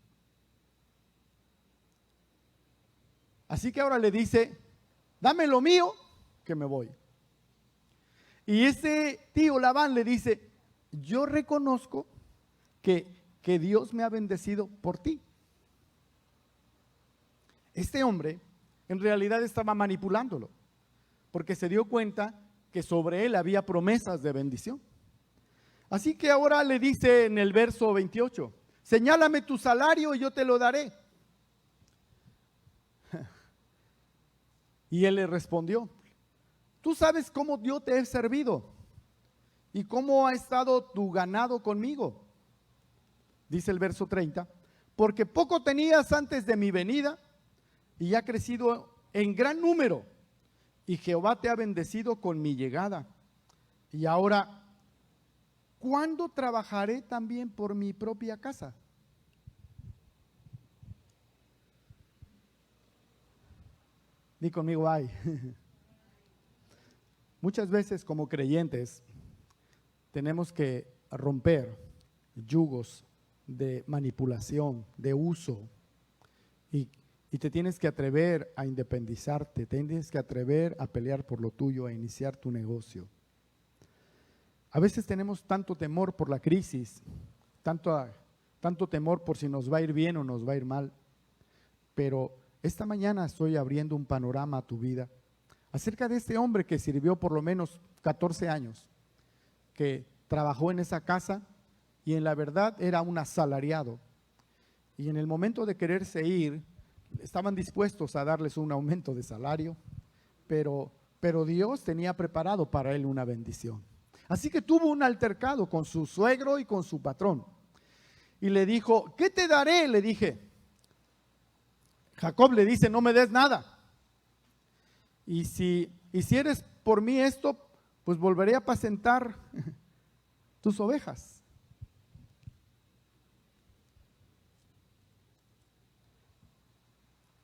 Así que ahora le dice: dame lo mío, que me voy. Y ese tío Labán le dice: yo reconozco que Dios me ha bendecido por ti. Este hombre en realidad estaba manipulándolo, porque se dio cuenta que sobre él había promesas de bendición. Así que ahora le dice en el verso 28: señálame tu salario y yo te lo daré. Y él le respondió: tú sabes cómo yo te he servido y cómo ha estado tu ganado conmigo. Dice el verso 30: porque poco tenías antes de mi venida y ha crecido en gran número, y Jehová te ha bendecido con mi llegada. Y ahora, ¿cuándo trabajaré también por mi propia casa? Di conmigo: ay. Muchas veces como creyentes tenemos que romper yugos de manipulación, de uso, y te tienes que atrever a independizarte, te tienes que atrever a pelear por lo tuyo, a iniciar tu negocio. A veces tenemos tanto temor por la crisis, tanto temor por si nos va a ir bien o nos va a ir mal, pero esta mañana estoy abriendo un panorama a tu vida acerca de este hombre que sirvió por lo menos 14 años, que trabajó en esa casa y en la verdad era un asalariado. Y en el momento de quererse ir, estaban dispuestos a darles un aumento de salario, pero Dios tenía preparado para él una bendición. Así que tuvo un altercado con su suegro y con su patrón. Y le dijo: ¿qué te daré? Le dije. Jacob le dice: no me des nada. Y si hicieres por mí esto, pues volveré a apacentar tus ovejas.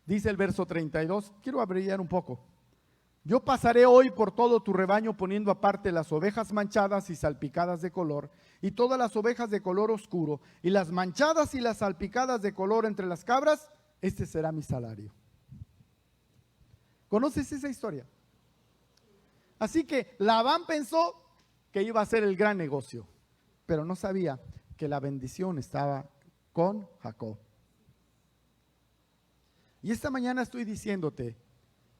Dice el verso 32, quiero abreviar un poco. Yo pasaré hoy por todo tu rebaño poniendo aparte las ovejas manchadas y salpicadas de color y todas las ovejas de color oscuro, y las manchadas y las salpicadas de color entre las cabras. Este será mi salario. ¿Conoces esa historia? Así que Labán pensó que iba a ser el gran negocio, pero no sabía que la bendición estaba con Jacob. Y esta mañana estoy diciéndote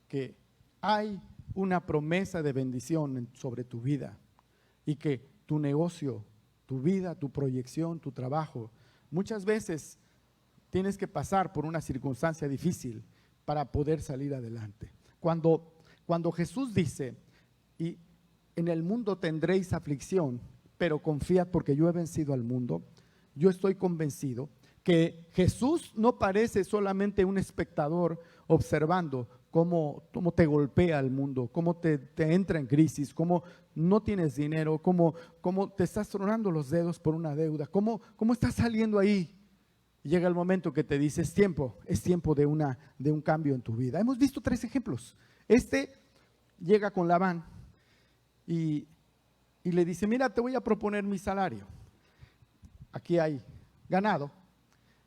que hay una promesa de bendición sobre tu vida, y que tu negocio, tu vida, tu proyección, tu trabajo, muchas veces tienes que pasar por una circunstancia difícil para poder salir adelante. Cuando Jesús dice: y en el mundo tendréis aflicción, pero confiad porque yo he vencido al mundo, yo estoy convencido que Jesús no parece solamente un espectador observando cómo te golpea el mundo, cómo te entra en crisis, cómo no tienes dinero, cómo te estás tronando los dedos por una deuda, cómo estás saliendo ahí. Llega el momento que te dice: es tiempo de un cambio en tu vida. Hemos visto 3 ejemplos. Este llega con Labán y le dice: mira, te voy a proponer mi salario. Aquí hay ganado,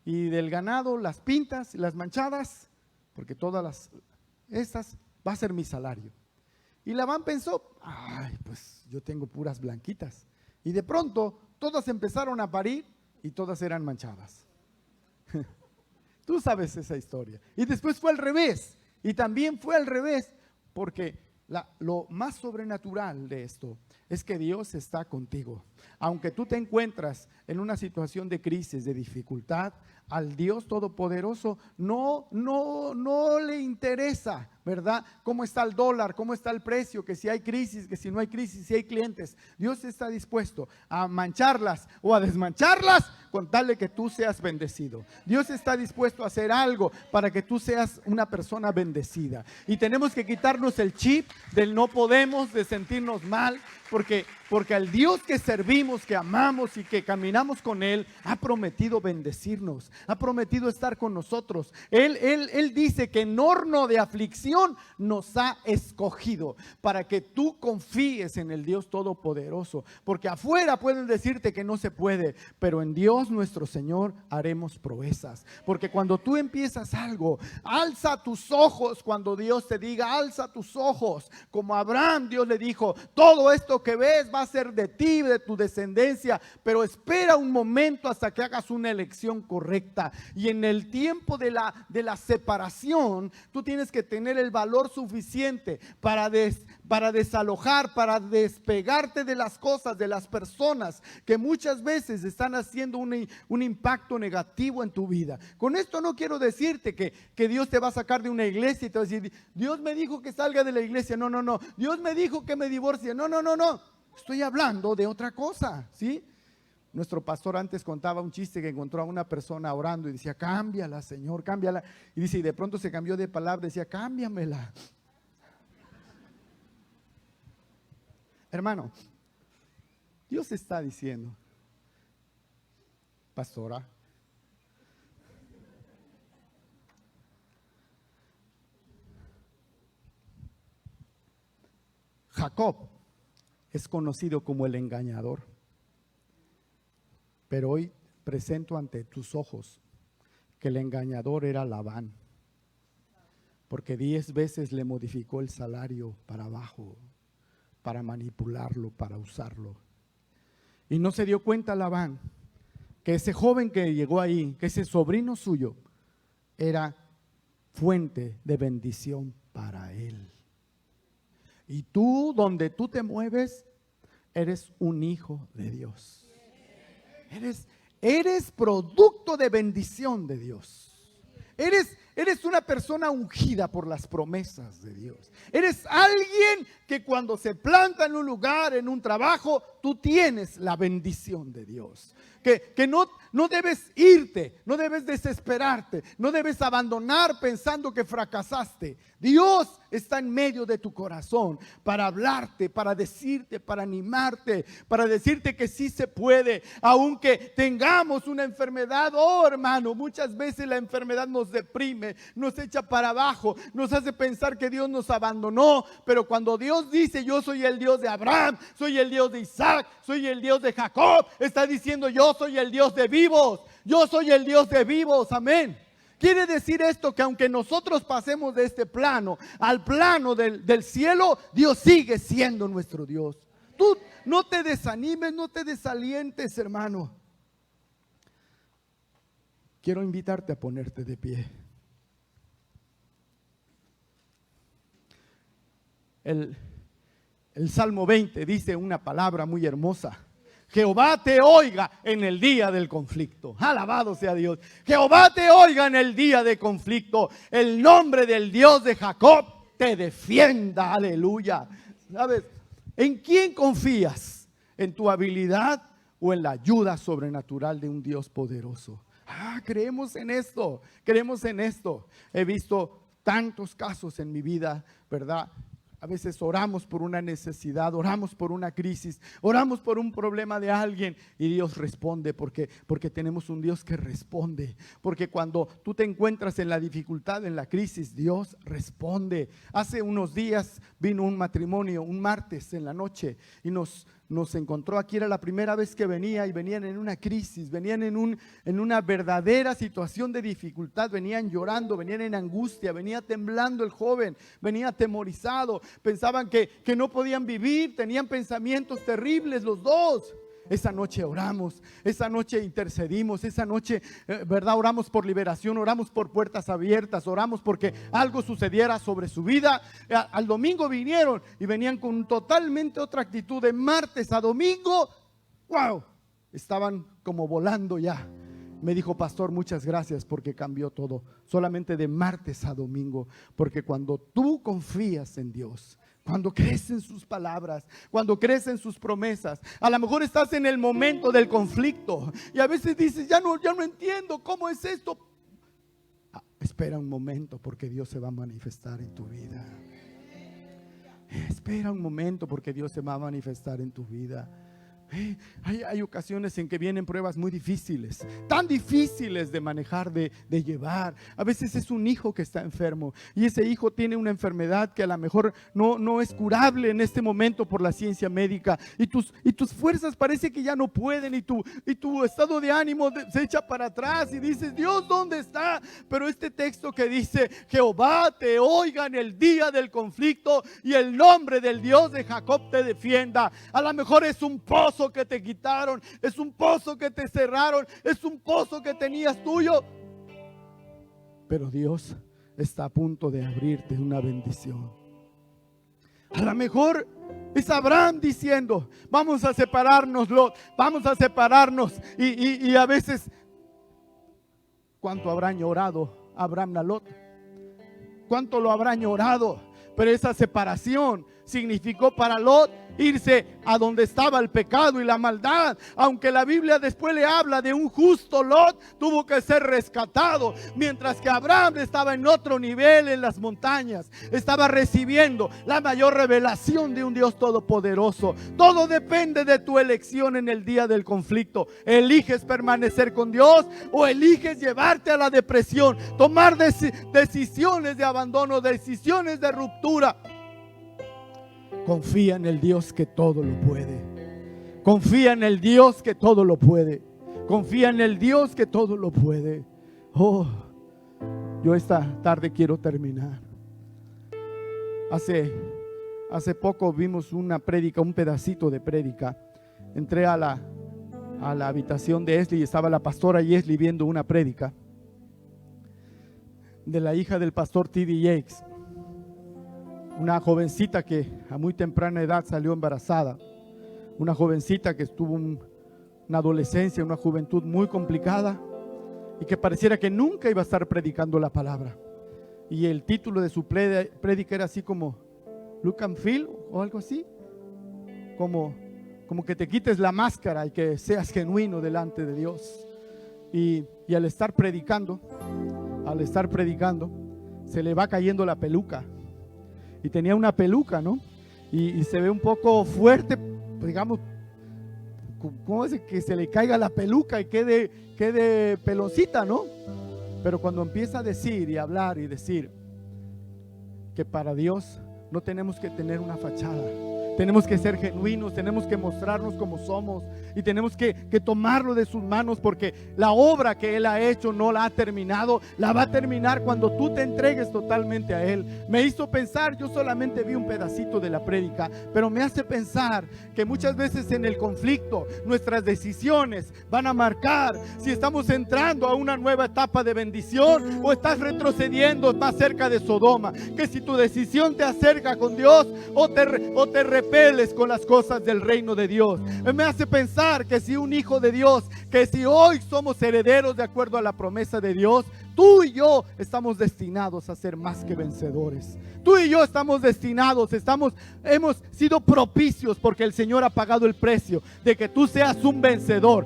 y del ganado las pintas y las manchadas, porque estas va a ser mi salario. Y Labán pensó: ay, pues yo tengo puras blanquitas. Y de pronto todas empezaron a parir y todas eran manchadas. Tú sabes esa historia. Y después fue al revés. Y también fue al revés, porque lo más sobrenatural de esto es que Dios está contigo. Aunque tú te encuentras en una situación de crisis, de dificultad, al Dios Todopoderoso no le interesa, ¿verdad? Cómo está el dólar, cómo está el precio, que si hay crisis, que si no hay crisis, si hay clientes. Dios está dispuesto a mancharlas o a desmancharlas con tal de que tú seas bendecido. Dios está dispuesto a hacer algo para que tú seas una persona bendecida. Y tenemos que quitarnos el chip del no podemos, de sentirnos mal, porque al Dios que servimos, que amamos y que caminamos con Él, ha prometido bendecirnos, ha prometido estar con nosotros. Él dice que en horno de aflicción nos ha escogido para que tú confíes en el Dios Todopoderoso, porque afuera pueden decirte que no se puede, pero en Dios nuestro Señor haremos proezas. Porque cuando tú empiezas algo, alza tus ojos cuando Dios te diga, alza tus ojos, como a Abraham Dios le dijo, todo esto que ves va a ser de ti, de tu descendencia, pero espera un momento hasta que hagas una elección correcta. Y en el tiempo de la separación, tú tienes que tener el valor suficiente para desalojar, para despegarte de las cosas, de las personas que muchas veces están haciendo un impacto negativo en tu vida. Con esto no quiero decirte que Dios te va a sacar de una iglesia y te va a decir, Dios me dijo que salga de la iglesia. No, Dios me dijo que me divorcie. No. Estoy hablando de otra cosa, ¿sí? Nuestro pastor antes contaba un chiste que encontró a una persona orando y decía, cámbiala, Señor, cámbiala. Y dice, y de pronto se cambió de palabra, decía, cámbiamela. Hermano, Dios está diciendo, pastora, Jacob es conocido como el engañador, pero hoy presento ante tus ojos que el engañador era Labán, porque 10 veces le modificó el salario para abajo, para manipularlo, para usarlo. Y no se dio cuenta Labán que ese joven que llegó ahí, que ese sobrino suyo, era fuente de bendición para él. Y tú, donde tú te mueves, eres un hijo de Dios. Eres producto de bendición de Dios. Eres una persona ungida por las promesas de Dios. Eres alguien que cuando se planta en un lugar, en un trabajo, tú tienes la bendición de Dios. Que no debes irte, no debes desesperarte, no debes abandonar pensando que fracasaste. Dios está en medio de tu corazón para hablarte, para decirte, para animarte, para decirte que sí se puede, aunque tengamos una enfermedad. Oh, hermano, muchas veces la enfermedad nos deprime, nos echa para abajo, nos hace pensar que Dios nos abandonó, pero cuando Dios dice, yo soy el Dios de Abraham, soy el Dios de Isaac, soy el Dios de Jacob, está diciendo, yo soy el Dios de vivos, yo soy el Dios de vivos, amén. Quiere decir esto que aunque nosotros pasemos de este plano al plano del cielo, Dios sigue siendo nuestro Dios. Tú no te desanimes, no te desalientes, hermano. Quiero invitarte a ponerte de pie. El Salmo 20 dice una palabra muy hermosa. Jehová te oiga en el día del conflicto. Alabado sea Dios. Jehová te oiga en el día de conflicto. El nombre del Dios de Jacob te defienda. Aleluya. ¿Sabes? ¿En quién confías? ¿En tu habilidad o en la ayuda sobrenatural de un Dios poderoso? Creemos en esto. Creemos en esto. He visto tantos casos en mi vida, ¿verdad? A veces oramos por una necesidad, oramos por una crisis, oramos por un problema de alguien y Dios responde porque tenemos un Dios que responde. Porque cuando tú te encuentras en la dificultad, en la crisis, Dios responde. Hace unos días vino un matrimonio, un martes en la noche y nos encontró aquí. Era la primera vez que venía y venían en una crisis, venían en una verdadera situación de dificultad, venían llorando, venían en angustia, venía temblando el joven, venía atemorizado, pensaban que no podían vivir, tenían pensamientos terribles los dos. Esa noche oramos, esa noche intercedimos, esa noche, ¿verdad? Oramos por liberación, oramos por puertas abiertas, oramos porque algo sucediera sobre su vida. Al domingo vinieron y venían con totalmente otra actitud. De martes a domingo, wow, estaban como volando ya. Me dijo: pastor, muchas gracias porque cambió todo. Solamente de martes a domingo, porque cuando tú confías en Dios, cuando crees en sus palabras, cuando crees en sus promesas, a lo mejor estás en el momento del conflicto y a veces dices: ya no entiendo cómo es esto. Espera un momento, porque Dios se va a manifestar en tu vida. Espera un momento, porque Dios se va a manifestar en tu vida. Hay ocasiones en que vienen pruebas muy difíciles, tan difíciles de manejar, de llevar. A veces es un hijo que está enfermo y ese hijo tiene una enfermedad que a lo mejor no es curable en este momento por la ciencia médica, y tus fuerzas parece que ya no pueden, y tu estado de ánimo se echa para atrás y dices: Dios, ¿dónde está? Pero este texto que dice: Jehová te oiga en el día del conflicto y el nombre del Dios de Jacob te defienda. A lo mejor es un pozo que te quitaron, es un pozo que te cerraron, es un pozo que tenías tuyo, pero Dios está a punto de abrirte una bendición. A lo mejor es Abraham diciendo: vamos a separarnos, Lot, vamos a separarnos, y a veces, ¿cuánto habrá llorado Abraham a Lot? ¿Cuánto lo habrá llorado? Pero esa separación significó para Lot irse a donde estaba el pecado y la maldad. Aunque la Biblia después le habla de un justo, Lot tuvo que ser rescatado, mientras que Abraham estaba en otro nivel en las montañas, estaba recibiendo la mayor revelación de un Dios todopoderoso. Todo depende de tu elección en el día del conflicto. ¿Eliges permanecer con Dios o eliges llevarte a la depresión, tomar decisiones de abandono, decisiones de ruptura? Confía en el Dios que todo lo puede. Confía en el Dios que todo lo puede. Confía en el Dios que todo lo puede. Oh, yo esta tarde quiero terminar. Hace poco vimos una prédica, un pedacito de prédica. Entré a la habitación de Esli y estaba la pastora Esli viendo una prédica de la hija del pastor T.D. Jakes. Una jovencita que a muy temprana edad salió embarazada. Una jovencita que tuvo una adolescencia, una juventud muy complicada, y que pareciera que nunca iba a estar predicando la palabra. Y el título de su prédica era así como Look and Feel, o algo así. Como que te quites la máscara y que seas genuino delante de Dios. Y al estar predicando, se le va cayendo la peluca. Y tenía una peluca, ¿no? Y se ve un poco fuerte, digamos, ¿cómo es que se le caiga la peluca y quede peloncita, ¿no? Pero cuando empieza a decir y hablar y decir que para Dios no tenemos que tener una fachada, tenemos que ser genuinos, tenemos que mostrarnos como somos y tenemos que tomarlo de sus manos, porque la obra que Él ha hecho no la ha terminado, la va a terminar cuando tú te entregues totalmente a Él. Me hizo pensar, yo solamente vi un pedacito de la prédica, pero me hace pensar que muchas veces en el conflicto nuestras decisiones van a marcar si estamos entrando a una nueva etapa de bendición o estás retrocediendo más cerca de Sodoma. Que si tu decisión te acerca con Dios o te repeles con las cosas del reino de Dios. Me hace pensar que si un hijo de Dios, que si hoy somos herederos de acuerdo a la promesa de Dios, tú y yo estamos destinados a ser más que vencedores. Tú y yo estamos destinados, hemos sido propicios, porque el Señor ha pagado el precio de que tú seas un vencedor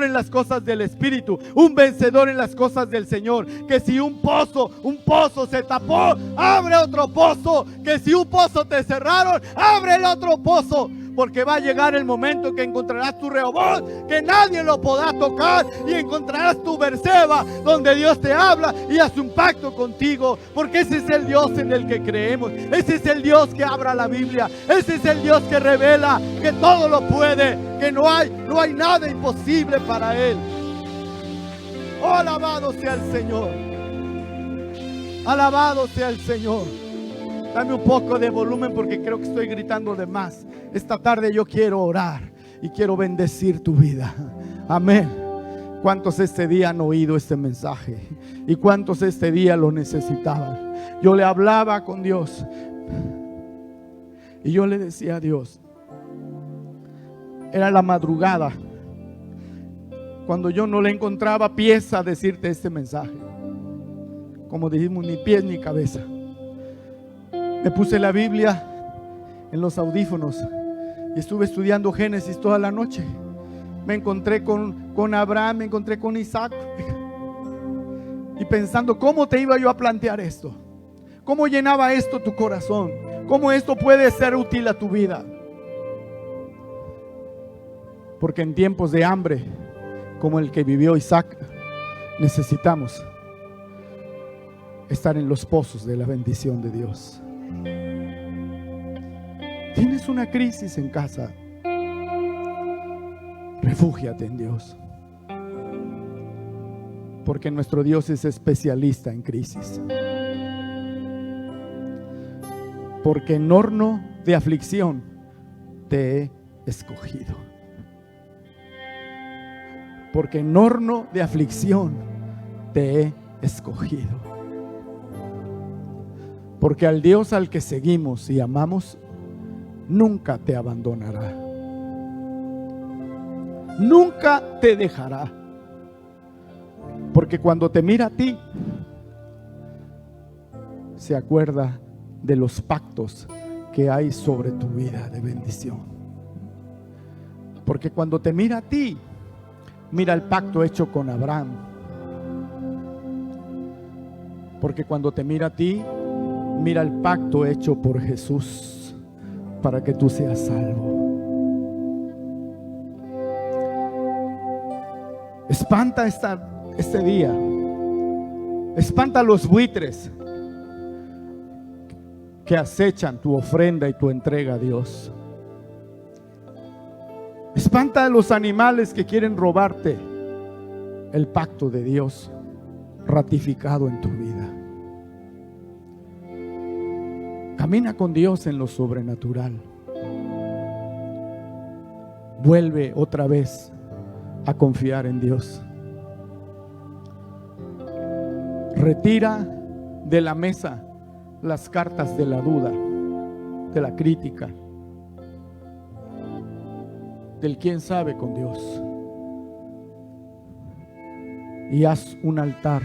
en las cosas del Espíritu, un vencedor en las cosas del Señor. Que si un pozo se tapó, abre otro pozo. Que si un pozo te cerraron, abre el otro pozo. Porque va a llegar el momento que encontrarás tu Rehoboth, que nadie lo podrá tocar, y encontrarás tu Berseba, donde Dios te habla y hace un pacto contigo, porque ese es el Dios en el que creemos. Ese es el Dios que abra la Biblia, ese es el Dios que revela que todo lo puede, que no hay nada imposible para Él. Oh, alabado sea el Señor, alabado sea el Señor. Dame un poco de volumen porque creo que estoy gritando de más. Esta tarde yo quiero orar. y quiero bendecir tu vida. Amén. ¿Cuántos este día han oído este mensaje? ¿Y cuántos este día lo necesitaban? Yo le hablaba con Dios y yo le decía a Dios, era la madrugada, cuando yo no le encontraba pieza a decirte este mensaje. Como dijimos, ni pies ni cabeza. Me puse la Biblia en los audífonos y estuve estudiando Génesis toda la noche. Me encontré con Abraham, me encontré con Isaac, y pensando cómo te iba yo a plantear esto, cómo llenaba esto tu corazón, cómo esto puede ser útil a tu vida. Porque en tiempos de hambre como el que vivió Isaac, necesitamos estar en los pozos de la bendición de Dios. Tienes una crisis en casa, refúgiate en Dios, porque nuestro Dios es especialista en crisis. Porque en horno de aflicción te he escogido. Porque en horno de aflicción te he escogido. Porque al Dios al que seguimos y amamos nunca te abandonará, nunca te dejará. Porque cuando te mira a ti, se acuerda de los pactos que hay sobre tu vida de bendición. Porque cuando te mira a ti, mira el pacto hecho con Abraham. Porque cuando te mira a ti, mira el pacto hecho por Jesús para que tú seas salvo. Espanta este día. Espanta los buitres que acechan tu ofrenda y tu entrega a Dios. Espanta a los animales que quieren robarte el pacto de Dios ratificado en tu vida. Camina con Dios en lo sobrenatural. Vuelve otra vez a confiar en Dios. Retira de la mesa las cartas de la duda, de la crítica, del quién sabe con Dios, y haz un altar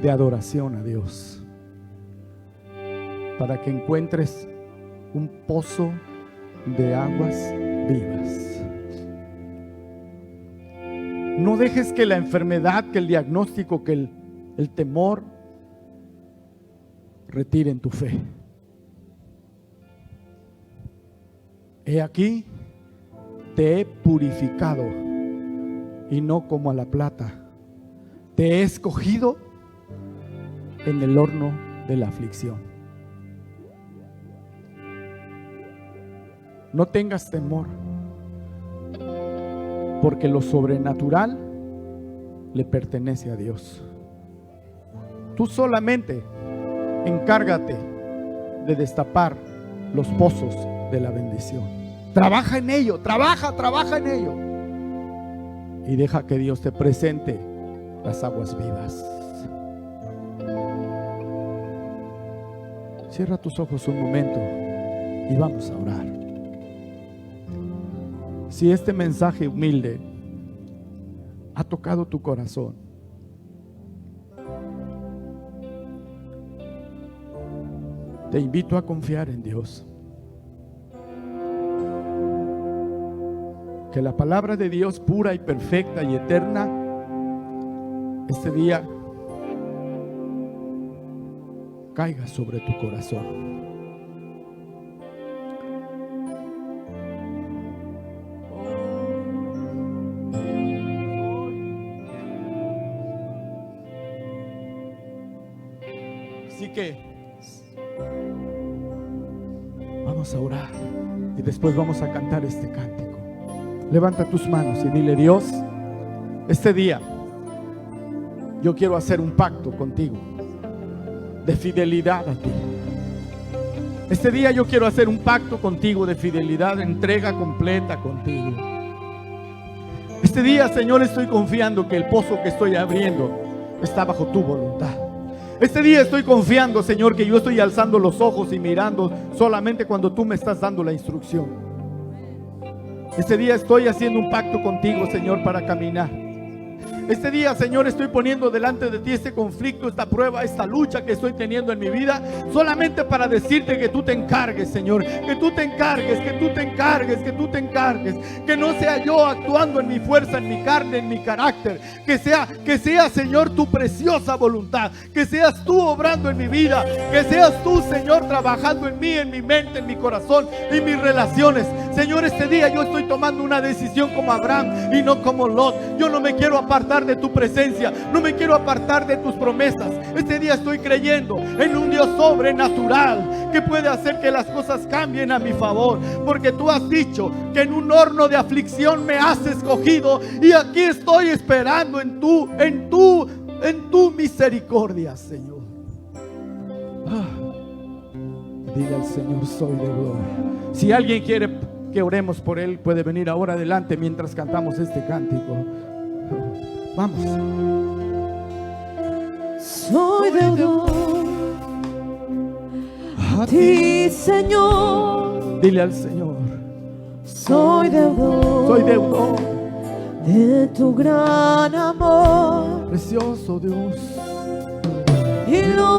de adoración a Dios para que encuentres un pozo de aguas vivas. No dejes que la enfermedad, que el diagnóstico, que el temor retiren tu fe. He aquí, te he purificado y no como a la plata. Te he escogido en el horno de la aflicción. No tengas temor, porque lo sobrenatural le pertenece a Dios. Tú solamente encárgate de destapar los pozos de la bendición. Trabaja en ello, trabaja en ello. Y deja que Dios te presente las aguas vivas. Cierra tus ojos un momento y vamos a orar. Si este mensaje humilde ha tocado tu corazón, te invito a confiar en Dios. Que la palabra de Dios pura y perfecta y eterna este día caiga sobre tu corazón. Así que vamos a orar y después vamos a cantar este cántico. Levanta tus manos y dile: Dios, este día yo quiero hacer un pacto contigo de fidelidad a ti. Este día yo quiero hacer un pacto contigo de fidelidad, de entrega completa contigo. Este día, Señor, estoy confiando que el pozo que estoy abriendo está bajo tu voluntad. Este día estoy confiando, Señor, que yo estoy alzando los ojos y mirando solamente cuando tú me estás dando la instrucción. Este día estoy haciendo un pacto contigo, Señor, para caminar. Este día, Señor, estoy poniendo delante de ti este conflicto, esta prueba, esta lucha que estoy teniendo en mi vida, solamente para decirte que tú te encargues, Señor, que tú te encargues, que tú te encargues, que tú te encargues, que no sea yo actuando en mi fuerza, en mi carne, en mi carácter, que sea, Señor, tu preciosa voluntad, que seas tú obrando en mi vida, que seas tú, Señor, trabajando en mí, en mi mente, en mi corazón, en mis relaciones. Señor, este día yo estoy tomando una decisión como Abraham y no como Lot. Yo no me quiero apartar de tu presencia, no me quiero apartar de tus promesas. Este día estoy creyendo en un Dios sobrenatural que puede hacer que las cosas cambien a mi favor, porque tú has dicho que en un horno de aflicción me has escogido, y aquí estoy esperando en tu misericordia, Señor. Dile al Señor: soy deudor. Si alguien quiere que oremos por él, puede venir ahora adelante mientras cantamos este cántico. Vamos. Soy deudor a ti, Señor. Dile al Señor: soy deudor. Soy deudor De tu gran amor. precioso Dios. Y lo